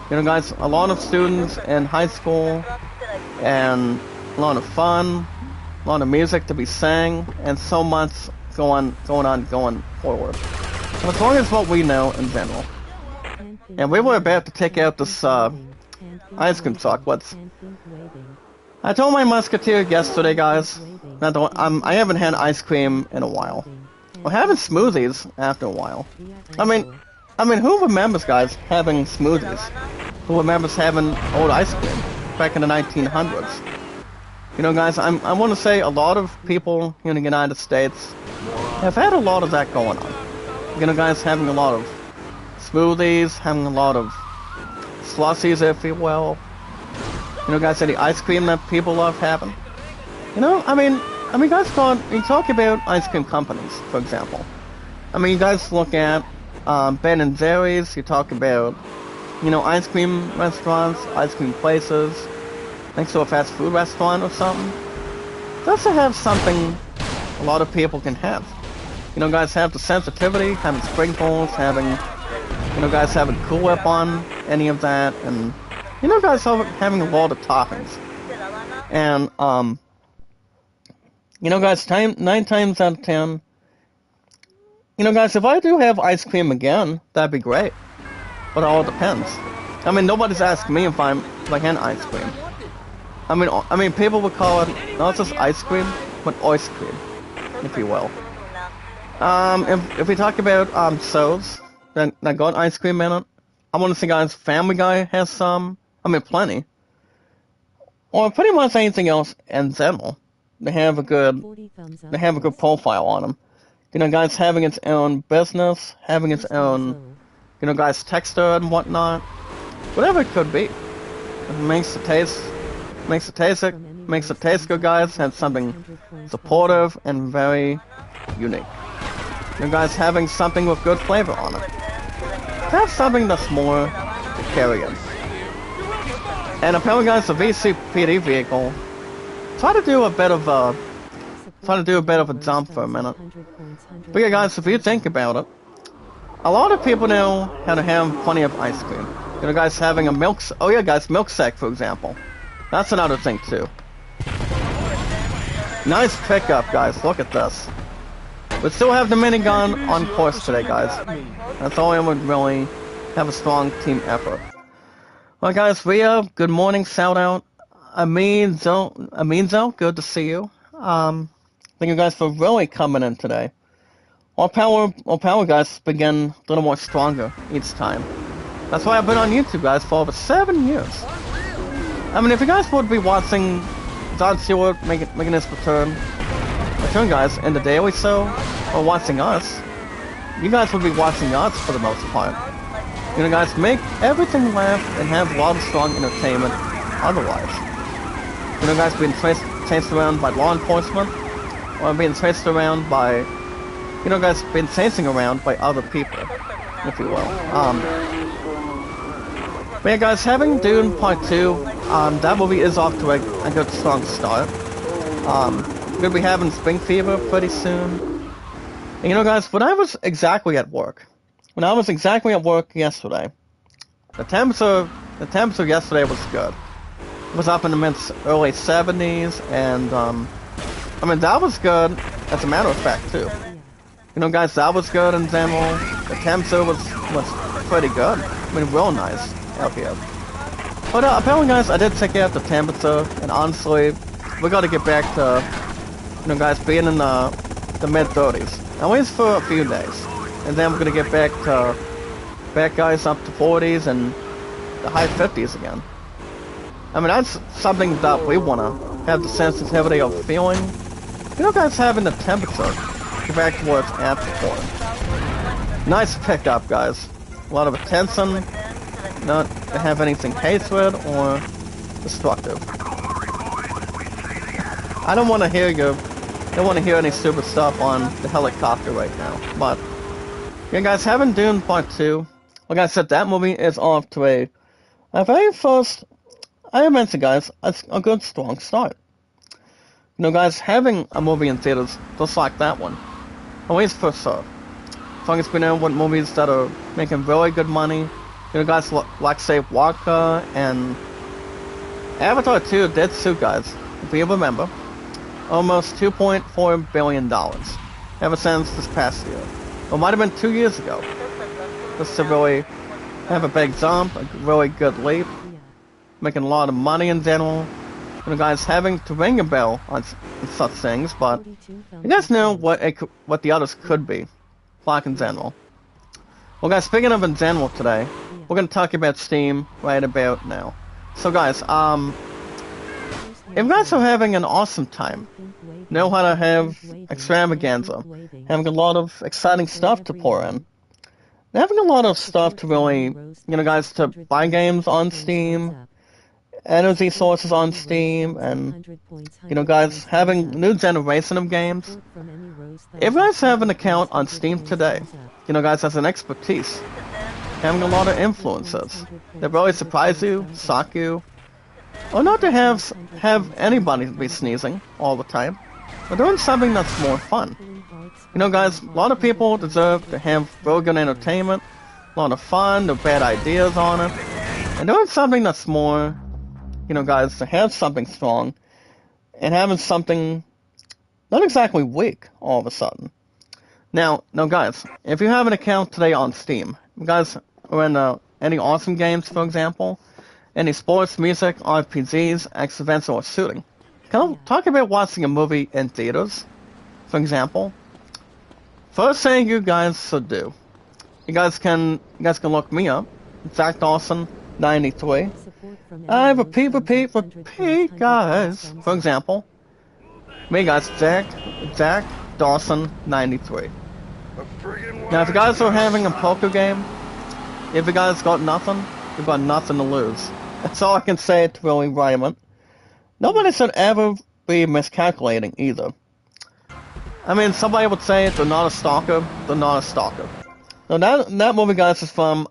You know, guys, a lot of students in high school, and a lot of fun, a lot of music to be sang, and so much going forward. And as long as what we know in general. And we were about to take out this ice cream truck. I told my musketeer yesterday, guys, that I haven't had ice cream in a while. Or having smoothies after a while. I mean, who remembers, guys, having smoothies? Who remembers having old ice cream back in the 1900s? You know, guys, I want to say a lot of people in the United States have had a lot of that going on. You know, guys, having a lot of smoothies, having a lot of slushies, if you will. You know, guys, any ice cream that people love having. You know, guys, you talk about ice cream companies, for example. You guys look at Ben and Jerry's. You talk about, you know, ice cream restaurants, ice cream places. Next to a fast food restaurant or something. Just to have something a lot of people can have. You know, guys, have the sensitivity, having sprinkles, having, you know, guys, having Cool Whip on any of that, and, you know, guys, having a lot of toppings. And, you know, guys, 9 times out of 10, you know, guys, if I do have ice cream again, that'd be great. But it all depends. Nobody's asking me if I had ice cream. People would call it not just ice cream, but oyster cream, if you will. If we talk about sodas that got ice cream in it, I want to say, guys, Family Guy has some. Plenty. Or pretty much anything else in general. They have a good profile on them. You know, guys, having its own business, having its own, you know, guys, texture and whatnot, whatever it could be. It makes the taste makes it taste good, guys. Have something supportive and very unique. You guys having something with good flavor on it. Have something that's more to carry in. And apparently, guys, the VCPD vehicle try to do a bit of a jump for a minute. But yeah, guys, if you think about it, a lot of people know how to have plenty of ice cream. You know, guys, having a milkshake, for example. That's another thing too. Nice pickup, guys. Look at this. We still have the minigun on course today, guys. That's all I would really have a strong team effort. Well, guys, good morning, shout out. Aminzo, good to see you. Thank you guys for really coming in today. Our power guys begin a little more stronger each time. That's why I've been on YouTube, guys, for over 7 years. I mean, if you guys would be watching John Stewart making his return, guys, in the daily show, or watching us, you guys would be watching us for the most part. You know, guys, make everything laugh and have a lot of strong entertainment otherwise. You know, guys, being chased around by law enforcement, or being chased around by, you know, guys, being chasing around by other people, if you will. But yeah, guys, having Dune Part 2, that movie is off to a good strong start. We're gonna be having Spring Fever pretty soon. And you know, guys, when I was exactly at work yesterday, the temperature yesterday was good. It was up in the early 70s, and I mean, that was good as a matter of fact too. You know, guys, that was good in general. The temperature was pretty good. I mean, real nice out here. But apparently, guys, I did check out the temperature, and honestly, we got to get back to, you know, guys, being in the mid-30s, at least for a few days, and then we're gonna get back guys up to 40s and the high 50s again. I mean, that's something that we wanna have the sensitivity of feeling. You know, guys, having the temperature get back to where it's at before. Nice pickup, guys. A lot of attention. Not to have anything hatred or destructive. I don't want to hear any stupid stuff on the helicopter right now. But yeah, guys, having Dune Part 2, like I said, that movie is off to a very first, I mentioned, guys, a good strong start. You know, guys, having a movie in theaters just like that one, at least for sure. As long as we know what movies that are making really good money. You know, guys, like say Waka and Avatar 2 did sue, guys, if you remember, almost $2.4 billion ever since this past year. Or it might have been 2 years ago. Just to really have a big jump, a really good leap, making a lot of money in general. You know, guys, having to ring a bell on such things, but you guys know what the others could be, like in general. Well, guys, speaking of in general today, we're going to talk about Steam right about now. So, guys, if you guys are having an awesome time, know how to have extravaganza, having a lot of exciting stuff to pour in, having a lot of stuff to really, you know, guys, to buy games on Steam, energy sources on Steam, and, you know, guys, having new generation of games. If you guys have an account on Steam today, you know, guys, has an expertise, having a lot of influences that really surprise you, shock you, or not to have anybody be sneezing all the time, but doing something that's more fun. You know, guys, a lot of people deserve to have real good entertainment, a lot of fun, no bad ideas on it, and doing something that's more, you know, guys, to have something strong, and having something not exactly weak all of a sudden. Now, guys, if you have an account today on Steam, you guys are in any awesome games, for example, any sports, music, RPGs, X events, or shooting, can I talk about watching a movie in theaters, for example? First thing you guys should do, you guys can look me up, Zach Dawson 93. I repeat, guys. For example, me, guys, Zach Dawson 93. Now, if you guys are having a poker game, if you guys got nothing, you've got nothing to lose. That's all I can say to really rhyme it. nobody should ever be miscalculating either. I mean, somebody would say they're not a stalker, they're not a stalker. Now that movie, guys, is from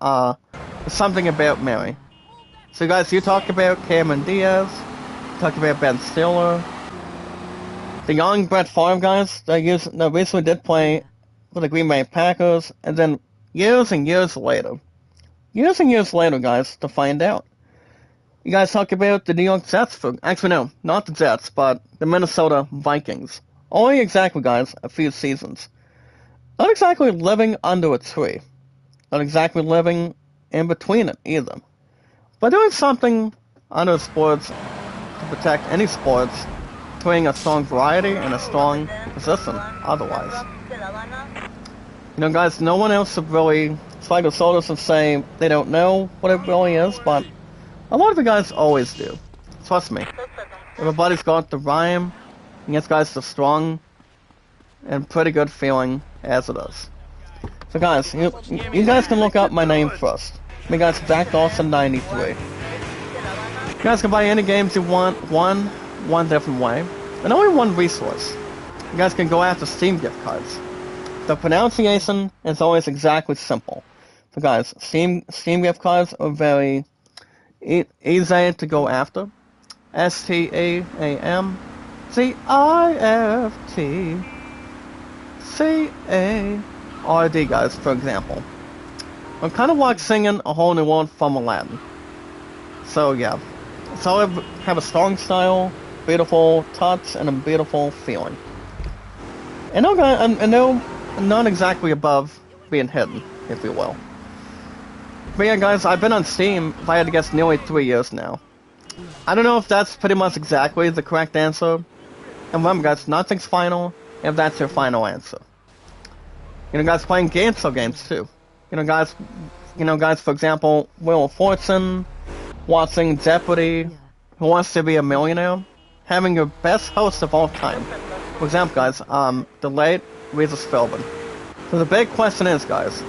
Something About Mary. So guys, you talked about Cameron Diaz, you talked about Ben Stiller, the young Brett Favre, guys, that recently did play for the Green Bay Packers, and then years and years later, guys, to find out. You guys talk about the New York Jets actually no, not the Jets, but the Minnesota Vikings. Only exactly, guys, a few seasons. Not exactly living under a tree. Not exactly living in between it either. But doing something under sports to protect any sports, creating a strong variety and a strong position otherwise. You know, guys, no one else should really slide their shoulders and say they don't know what it really is, but a lot of you guys always do. Trust me. Everybody's got the rhyme, and yes, guys, the strong and pretty good feeling as it is. So guys, you guys can look up my name first. Me, guys, Zach Dawson 93. You guys can buy any games you want one different way, and only one resource. You guys can go after Steam gift cards. The pronunciation is always exactly simple. So guys, Steam gift cards are very easy to go after. STAMGIFTCARD, guys, for example. I'm kind of like singing A Whole New World from Aladdin. So yeah, so I have a strong style, beautiful touch, and a beautiful feeling. And no, I'm not exactly above being hidden, if you will. But yeah, guys, I've been on Steam, if I had to guess, nearly 3 years now. I don't know if that's pretty much exactly the correct answer. And remember, guys, nothing's final if that's your final answer. You know, guys, playing games too. You know, guys, for example, Wheel of Fortune, watching Jeopardy, Who Wants to Be a Millionaire, having your best host of all time. For example, guys, the late Regis Philbin. So the big question is, guys,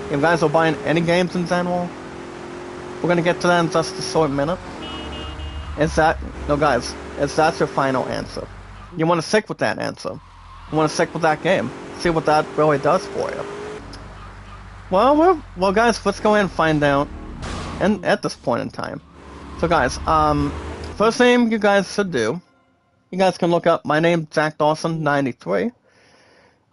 if you guys are buying any games in general, we're gonna get to that in just a short minute. Is that your final answer? You want to stick with that answer? You want to stick with that game? See what that really does for you? Well, guys, let's go ahead and find out. And at this point in time, so guys, first thing you guys should do, you guys can look up my name, Zach Dawson 93. You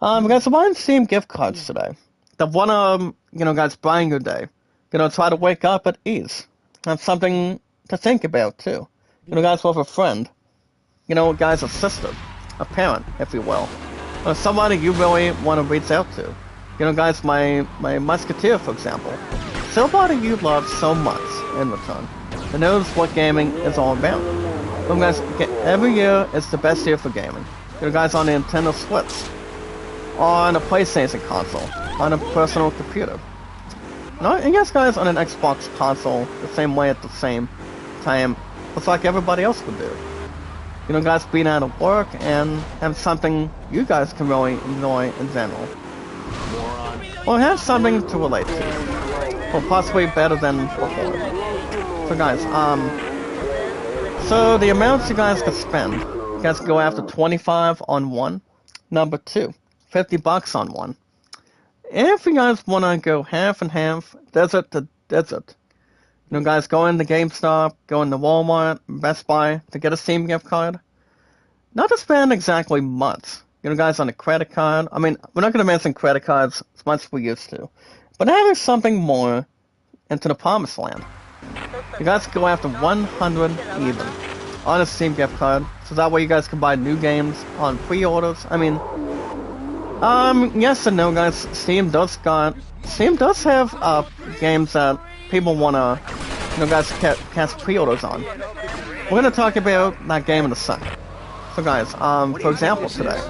guys are buying Steam gift cards today. That wanna, guys, brighten your day. Try to wake up at ease. Have something to think about too. Guys, with a friend. Guys, a sister, a parent, if you will, or somebody you really want to reach out to. Guys, my musketeer, for example. Somebody you love so much in return. Who knows what gaming is all about. Guys, every year is the best year for gaming. Guys, on the Nintendo Switch, on a PlayStation console, on a personal computer. And yes, guys, on an Xbox console, the same way at the same time, just like everybody else would do. Guys, being out of work and have something you guys can really enjoy in general. Or have something to relate to. Or possibly better than before. So guys, so the amounts you guys can spend, you guys can go after 25 on one. Number 2, $50 on one. If you guys want to go half and half, desert to desert. Guys, go into GameStop, go into Walmart, Best Buy to get a Steam gift card. Not to spend exactly much. Guys, on a credit card. I mean, we're not going to mention credit cards as much as we used to. But having something more into the promised land. You guys can go after 100 even on a Steam gift card. So that way you guys can buy new games on pre-orders. I mean, yes and no, guys. Steam does have games that people wanna, guys, cast pre-orders on. We're gonna talk about that game in a second. So, guys, for example, today,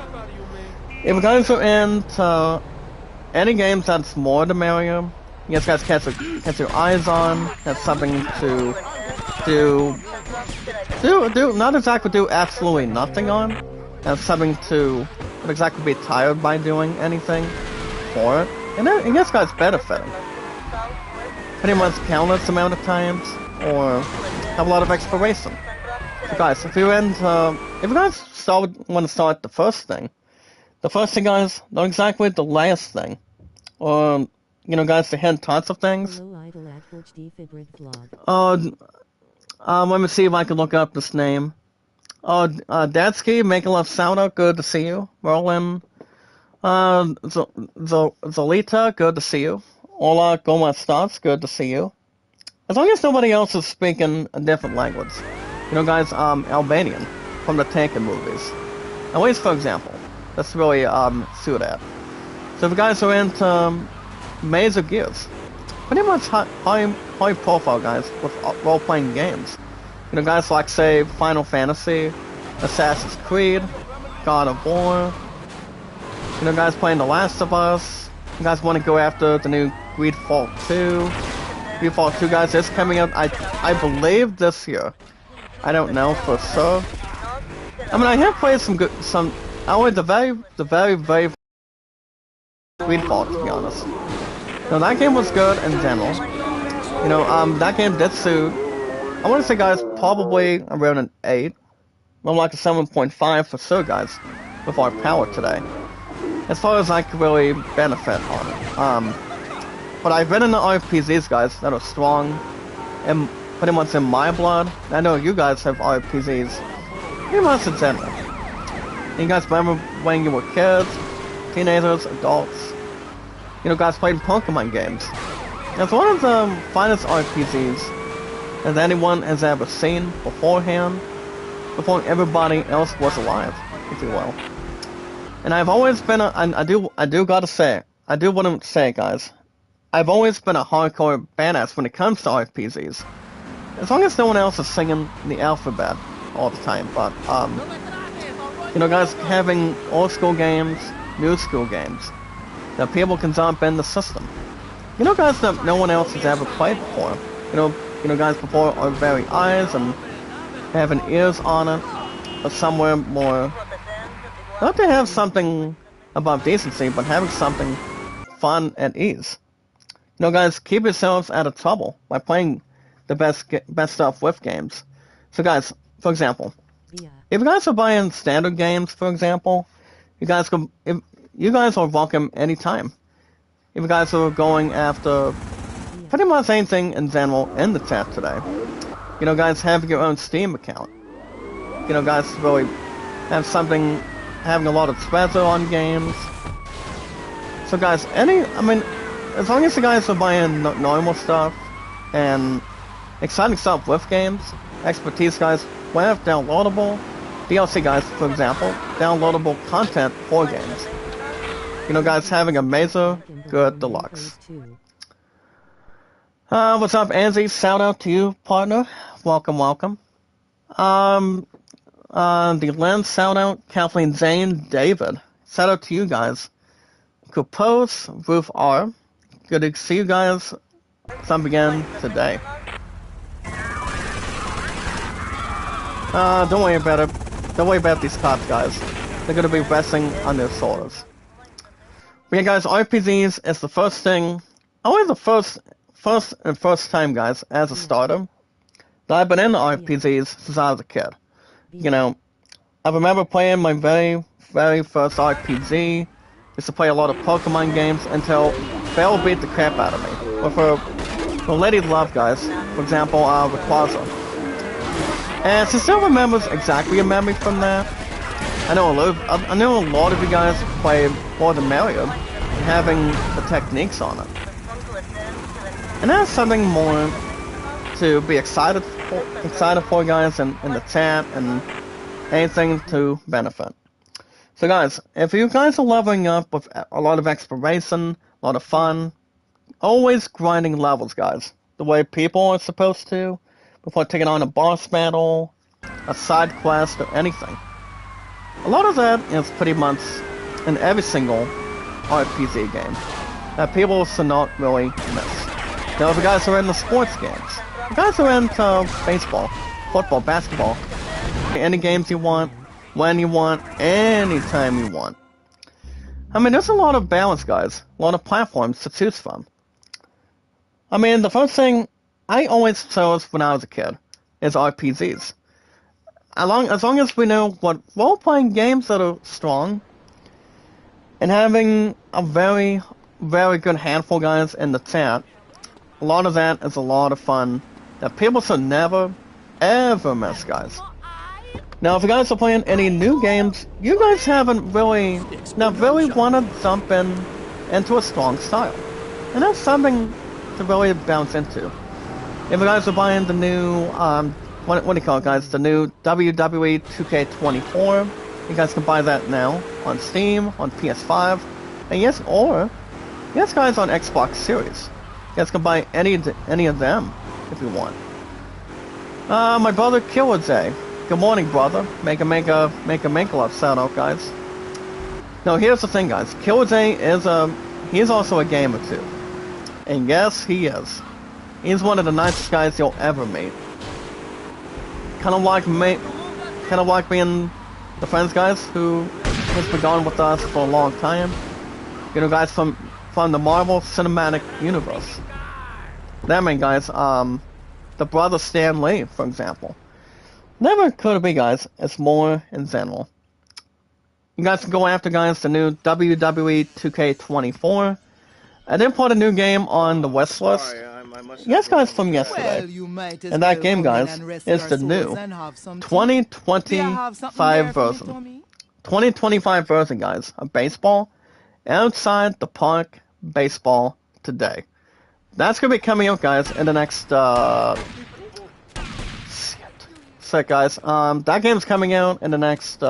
if you guys are into any games that's more the merrier, you guys catch your eyes on. That's something to do. Not exactly do absolutely nothing on. That's something to not exactly be tired by doing anything for it. And then, yes, guys, benefiting. Pretty much countless amount of times, or have a lot of exploration. So guys, if you guys want to start the first thing, guys, not exactly the last thing, or guys, the hint types of things. Let me see if I can look up this name. Dadsky, making love sound out, good to see you. Merlin, Zolita, good to see you. Ola Gomez Stars, good to see you. As long as nobody else is speaking a different language. Guys, Albanian from the Tankin movies. At least, for example. That's really, suit at. So if you guys are into Maze of Gears, pretty much high profile guys with role-playing games. Guys like, say, Final Fantasy, Assassin's Creed, God of War. Guys playing The Last of Us. You guys want to go after the new Greedfall 2. Greedfall 2, guys, is coming out, I believe, this year. I don't know for sure. I mean, I have played the very Greedfall, to be honest. That game was good in general. That game did suit. I want to say, guys, probably around an 8. More like a 7.5 for sure, guys, with our power today. As far as I could really benefit on it. But I've been in the RPGs, guys, that are strong and pretty much in my blood. I know you guys have RPGs pretty much in general. You guys remember when you were kids, teenagers, adults? Guys played Pokemon games. It's one of the finest RPGs that anyone has ever seen beforehand, before everybody else was alive, if you will. And I've always been I do want to say, guys, I've always been a hardcore badass when it comes to RPGs. As long as no one else is singing the alphabet all the time, but, guys, having old school games, new school games, that people can jump in the system. Guys that no one else has ever played before. Guys before our very eyes and having ears on it, but somewhere more, not to have something above decency, but having something fun and ease. Guys, keep yourselves out of trouble by playing the best stuff with games. So guys, for example, if you guys are buying standard games, for example, you guys are welcome anytime. If you guys are going after pretty much anything in general in the chat today, guys, have your own Steam account. Guys, really have something, having a lot of treasure on games. So guys, as long as you guys are buying normal stuff and exciting stuff with games, expertise, guys, with downloadable DLC, guys, for example, downloadable content for games. Guys, having a Mesa Good Deluxe. What's up, Anzi? Shout out to you, partner. Welcome, welcome. The Lens, shout out, Kathleen Zane, David. Shout out to you guys. Compose, Roof R. Good to see you guys. Some again today. Don't worry about it. Don't worry about these cops, guys. They're gonna be resting on their swords. But yeah, guys, RPGs is the first thing, always the first time, guys, as a starter, that I've been into RPGs since I was a kid. I remember playing my very, very first RPG. Used to play a lot of Pokemon games until Belle beat the crap out of me. With her lady love, guys. For example, Rayquaza. And she still remembers exactly a memory from that. I know a lot of you guys play more than Mario, having the techniques on it. And that's something more to be excited for, guys, in the chat and anything to benefit. So guys, if you guys are leveling up with a lot of exploration, a lot of fun, always grinding levels, guys, the way people are supposed to, before taking on a boss battle, a side quest, or anything. A lot of that is pretty much in every single RPG game that people should not really miss. Now, if you guys are into sports games, if you guys are into baseball, football, basketball, any games you want, when you want, anytime you want. There's a lot of balance, guys. A lot of platforms to choose from. The first thing I always chose when I was a kid is RPGs. as long as we know what role-playing games that are strong, and having a very, very good handful, guys, in the chat, a lot of that is a lot of fun that people should never, ever miss, guys. Now, if you guys are playing any new games, you guys haven't really, want to jump into a strong style. And that's something to really bounce into. If you guys are buying the new, what do you call it, guys? The new WWE 2K24, you guys can buy that now on Steam, on PS5, and yes, guys, on Xbox Series. You guys can buy any of them if you want. My brother Killajay. Good morning, brother. Make a love shout out, guys. Now, here's the thing, guys. Killajay he's also a gamer too, and yes, he is. He's one of the nicest guys you'll ever meet. Kind of like being the friends, guys, who has been going with us for a long time. You know, guys from the Marvel Cinematic Universe. That mean, guys, the brother Stan Lee, for example. Never could be, guys. It's more in general. You guys can go after, guys, the new WWE 2K24. I did put a new game on the West list. Yes, guys, from yesterday. And that game, guys, is the new 2025 version. 2025 version, guys, of baseball. Outside the Park Baseball today. That's going to be coming out, guys, in the next, Sick, guys. That game's coming out in the next,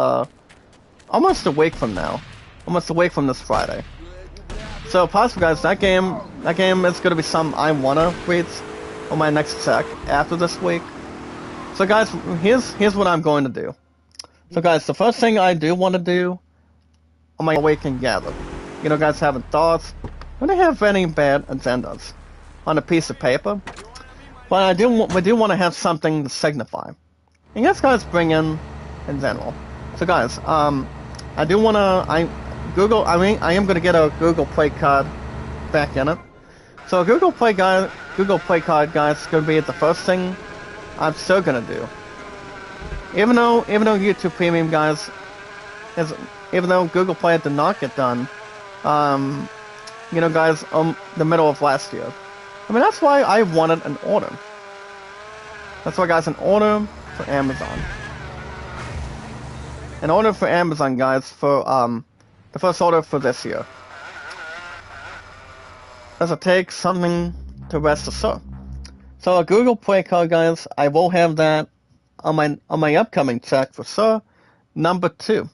almost a week from now. Almost a week from this Friday. So, possibly, guys, that game is going to be something I want to read on my next check after this week. So, guys, here's what I'm going to do. So, guys, the first thing I do want to do on my week and gather. You know, guys, having thoughts. I don't have any bad agendas on a piece of paper. But we do want to have something to signify. And yes, guys, bring in general. So, guys, I do want to, I am going to get a Google Play card back in it. So, a Google Play card, guys, is going to be the first thing I'm still going to do. Even though YouTube Premium, guys, even though Google Play did not get done, you know, guys, the middle of last year. I mean, that's why I wanted an order. That's why, guys, an order for Amazon. An order for Amazon, guys, for the first order for this year. Does it take something to rest assured? So a Google Play card, guys, I will have that on my upcoming check for sure. Number 2.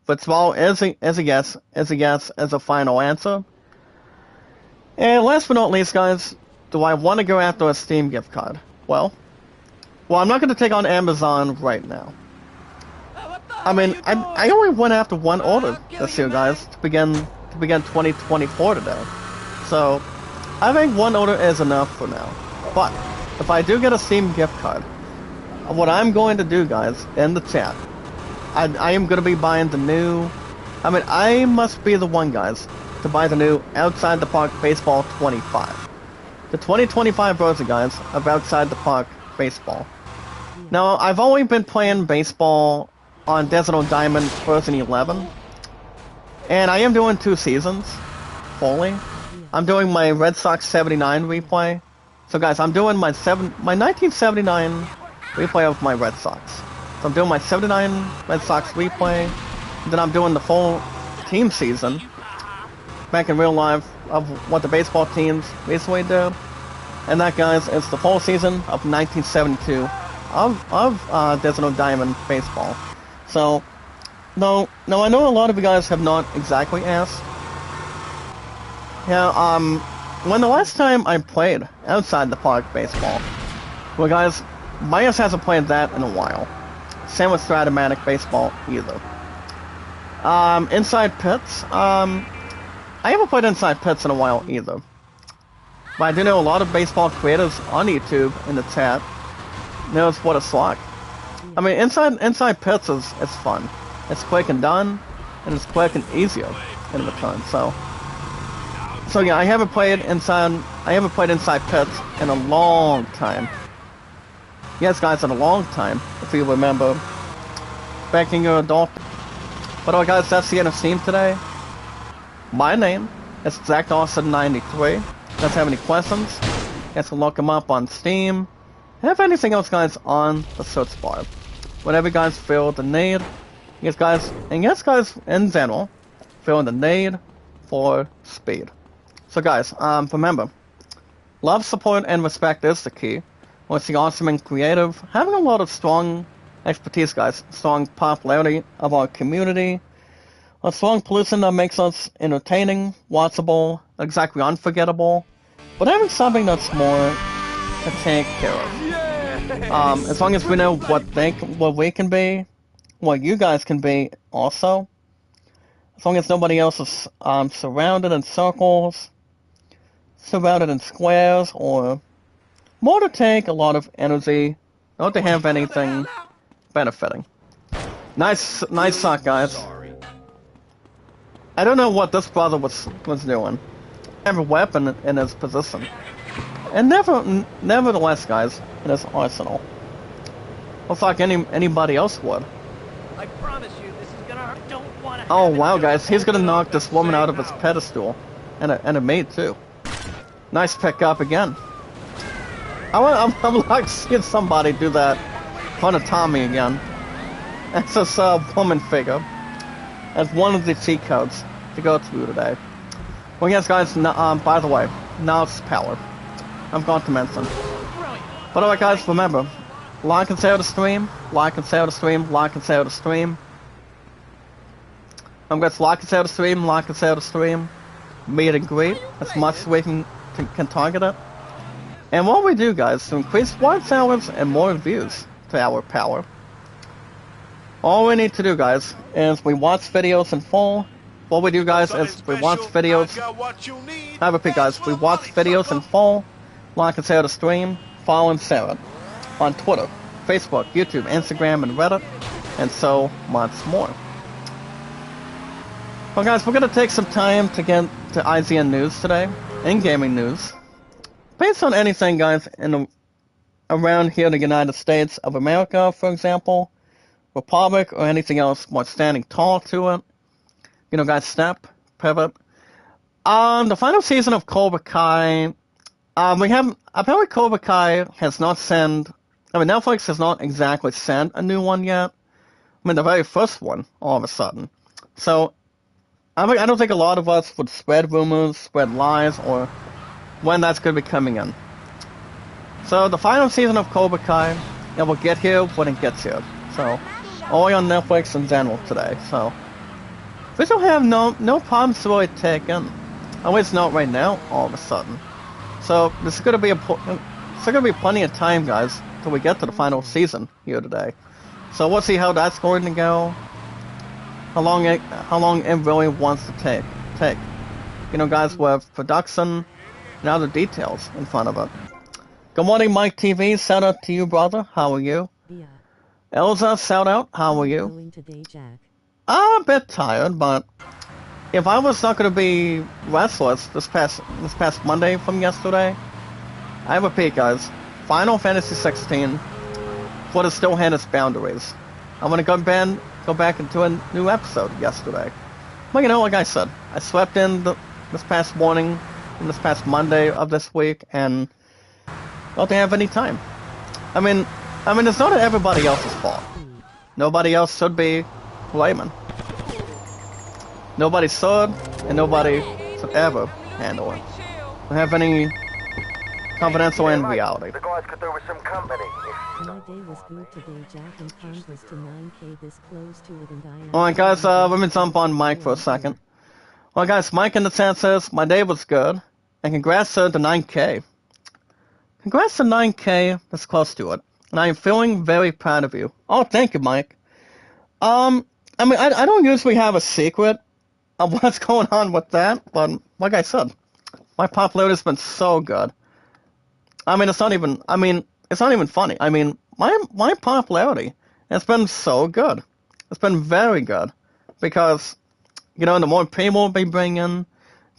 But small is a yes, as a final answer. And last but not least, guys, do I want to go after a Steam gift card? Well, I'm not going to take on Amazon right now. I mean, I only went after one order this year, guys, to begin 2024 today. So, I think one order is enough for now. But, if I do get a Steam gift card, what I'm going to do, guys, in the chat, I am going to be buying the new... I mean, I must be the one, guys, to buy the new Outside the Park Baseball 25. The 2025 version, guys, of Outside the Park Baseball. Now, I've only been playing baseball on Digital Diamond version 11. And I am doing 2 seasons, fully. I'm doing my Red Sox 79 replay. So guys, I'm doing my 1979 replay of my Red Sox. So I'm doing my 79 Red Sox replay. Then I'm doing the full team season, back in real life, of what the baseball teams recently did. And that, guys, is the full season of 1972 of Digital Diamond Baseball. So, now I know a lot of you guys have not exactly asked. Yeah, when the last time I played Outside the Park Baseball, well, guys, Myers hasn't played that in a while. Same with Stratomatic Baseball either. Inside Pits, I haven't played Inside Pits in a while either. But I do know a lot of baseball creators on YouTube in the chat knows what it's like. I mean, Inside Pits is fun. It's quick and done, and it's quick and easier in return. So yeah, I haven't played Inside Pits in a long time. Yes, guys, in a long time. If you remember, expecting you're an adult. But alright guys, that's the end of Steam today. My name is ZachDawson93. If you guys have any questions, you guys can look them up on Steam. And if anything else, guys, on the search bar. Whenever you guys feel the need, yes guys in general, feel the need for speed. So guys, remember, love, support, and respect is the key. Once you're awesome and creative, having a lot of strong expertise, guys, strong popularity of our community, a strong pollution that makes us entertaining, watchable, exactly unforgettable, but having something that's more to take care of. As long as we know what we can be, what you guys can be also, as long as nobody else is surrounded in circles, surrounded in squares, or more to take a lot of energy, not to have anything benefiting. Nice shot, guys. I don't know what this brother was doing. Have a weapon in his position, and nevertheless, guys, in his arsenal. Looks like anybody else would. I promise you, this is gonna hurt. Don't wanna. Oh wow, guys, he's gonna knock this woman out of his pedestal, and a maid too. Nice pick up again. I'm like seeing somebody do that on a Tommy again. That's this woman figure. That's one of the cheat codes to go through today. Well, yes, guys. By the way, now it's power. I'm going to mention. But alright, guys, remember, like and share the stream. Like and share the stream. Like and share the stream. I'm going to like and share the stream. Like and share the stream. Meet and greet as much as we can target it. And what we do, guys, to increase watch hours and more views to our power. All we need to do, guys, is we watch videos in full. What we do, guys, is we watch videos. I repeat, guys, we watch videos in full. Like and share the stream. Follow and share it on Twitter, Facebook, YouTube, Instagram, and Reddit, and so much more. Well, guys, we're gonna take some time to get to IGN news today, and gaming news. Based on anything, guys, around here in the United States of America, for example, Republic, or anything else more standing tall to it. You know, guys, snap, pivot. The final season of Cobra Kai, apparently Cobra Kai has not sent, Netflix has not exactly sent a new one yet. The very first one, all of a sudden. So, I don't think a lot of us would spread rumors, spread lies, or when that's going to be coming in. So, the final season of Cobra Kai, it will get here when it gets here. So, only on Netflix in general today. So, we don't have no problems to really take in. At least not right now, all of a sudden. So, there's going to be plenty of time, guys, till we get to the final season here today. So, we'll see how that's going to go. How long it really wants to take. You know, guys, with production and other details in front of it. Good morning, Mike TV. Shout out to you, brother. How are you? Yeah. Elza, shout out. How are you? Going today, Jack? I'm a bit tired, but if I was not going to be restless this past Monday from yesterday, I repeat, guys, Final Fantasy 16 would have still had its boundaries. I'm going to go back into a new episode yesterday. Well, you know, like I said, I slept in this past morning, and this past Monday of this week, and don't have any time. I mean, it's not everybody else's fault. Nobody else should be blaming. Nobody should, and nobody should ever handle it. Don't have any confidential in reality. The guys could do with some company. My day was good today, Jack, and Pond was to 9K this close to it, and I... Alright, guys, let me jump on Mike for a second. Well, guys, Mike in the chat says, my day was good, and congrats to 9K. Congrats to 9K, that's close to it. And I am feeling very proud of you. Oh, thank you, Mike. I don't usually have a secret of what's going on with that, but like I said, my popularity's been so good. It's not even funny. My popularity has been so good. It's been very good. Because, you know, the more people we bring in,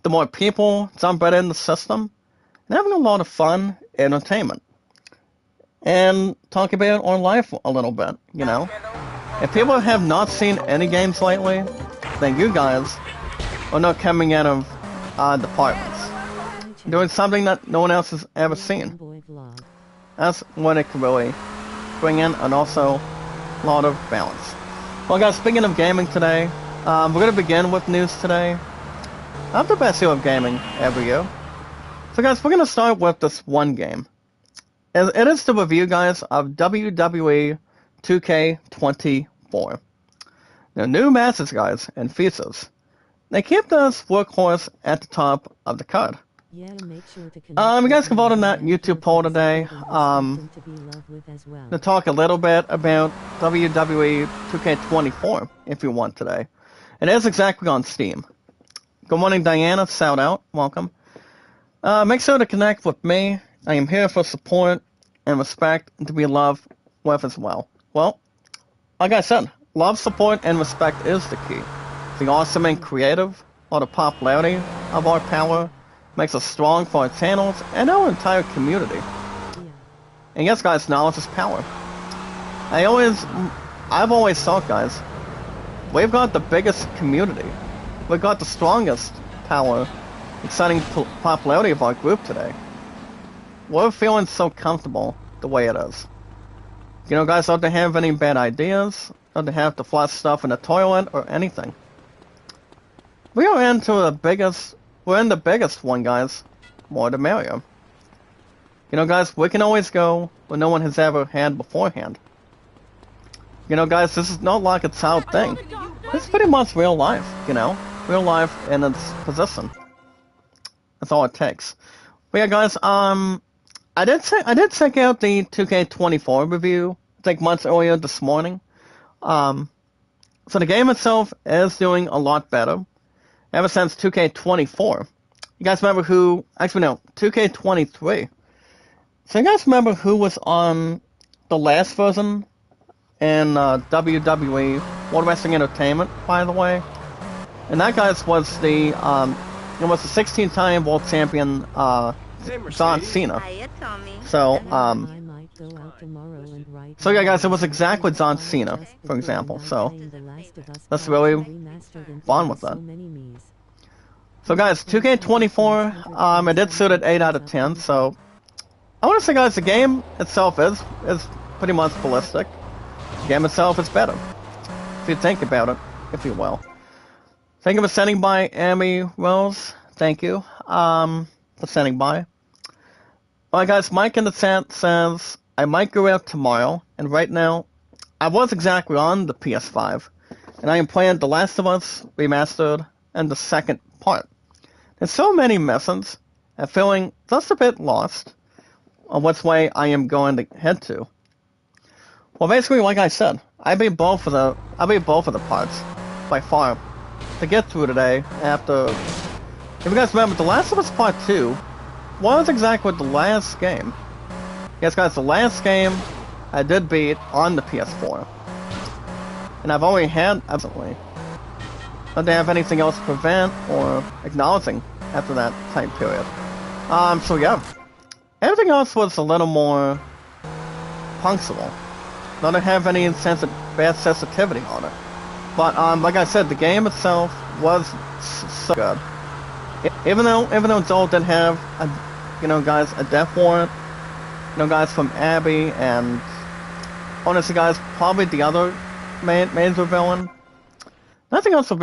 the more people jump right in the system, and having a lot of fun, entertainment. And talk about our life a little bit, you know. If people have not seen any games lately, then you guys are not coming out of departments, doing something that no one else has ever seen. That's what it can really bring in, and also a lot of balance. Well guys, speaking of gaming today, we're going to begin with news today. I have the best year of gaming every year. So guys, we're going to start with this one game. It is the review, guys, of WWE 2K24. Now, new matches, guys, and features. They keep this workhorse at the top of the card. You guys can vote on that YouTube poll today. To talk a little bit about WWE 2K24, if you want today. It is exactly on Steam. Good morning, Diana. Shout out. Welcome. Make sure to connect with me. I am here for support and respect and to be loved with as well. Well, like I said, love, support, and respect is the key. The awesome and creative, or the popularity of our power, makes us strong for our channels and our entire community. And yes, guys, knowledge is power. I've always thought, guys, we've got the biggest community. We've got the strongest power, exciting popularity of our group today. We're feeling so comfortable the way it is. You know, guys, don't have any bad ideas, don't have to flush stuff in the toilet or anything. We are into we're in the biggest one, guys. More the merrier. You know, guys, we can always go where no one has ever had beforehand. You know, guys, this is not like a child thing. This is pretty much real life, you know? Real life in its position. That's all it takes. But yeah, guys, I did check out the 2K24 review, I think months earlier this morning. So the game itself is doing a lot better ever since 2K24. You guys remember who, actually no, 2K23. So you guys remember who was on the last version in WWE World Wrestling Entertainment, by the way? And that, guys, was the 16-time world champion John Cena. So yeah, guys, it was exactly John Cena, for example. So that's really fun with that. So guys, 2K24, I did suit it 8 out of 10. So I want to say, guys, the game itself is pretty much ballistic. The game itself is better, if you think about it, if you will. Thank you for sending by, Amy Rose. Thank you for sending by. Alright, guys, Mike in the chat says, I might go out tomorrow, and right now, I was exactly on the PS5, and I am playing The Last of Us Remastered and the second part. There's so many missions, I'm feeling just a bit lost on which way I am going to head to. Well, basically, like I said, I beat both of the parts, by far, to get through today after... If you guys remember, The Last of Us Part 2 was exactly the last game. Yes, guys, the last game I did beat on the PS4. And I've only had, absolutely, not to have anything else prevent or acknowledging after that time period. So yeah. Everything else was a little more punctual. Not to have any bad sensitivity on it. But like I said, the game itself was so good. Even though Joel did have guys, a death warrant, guys, from Abby, and honestly, guys, probably the other major villain. Nothing else will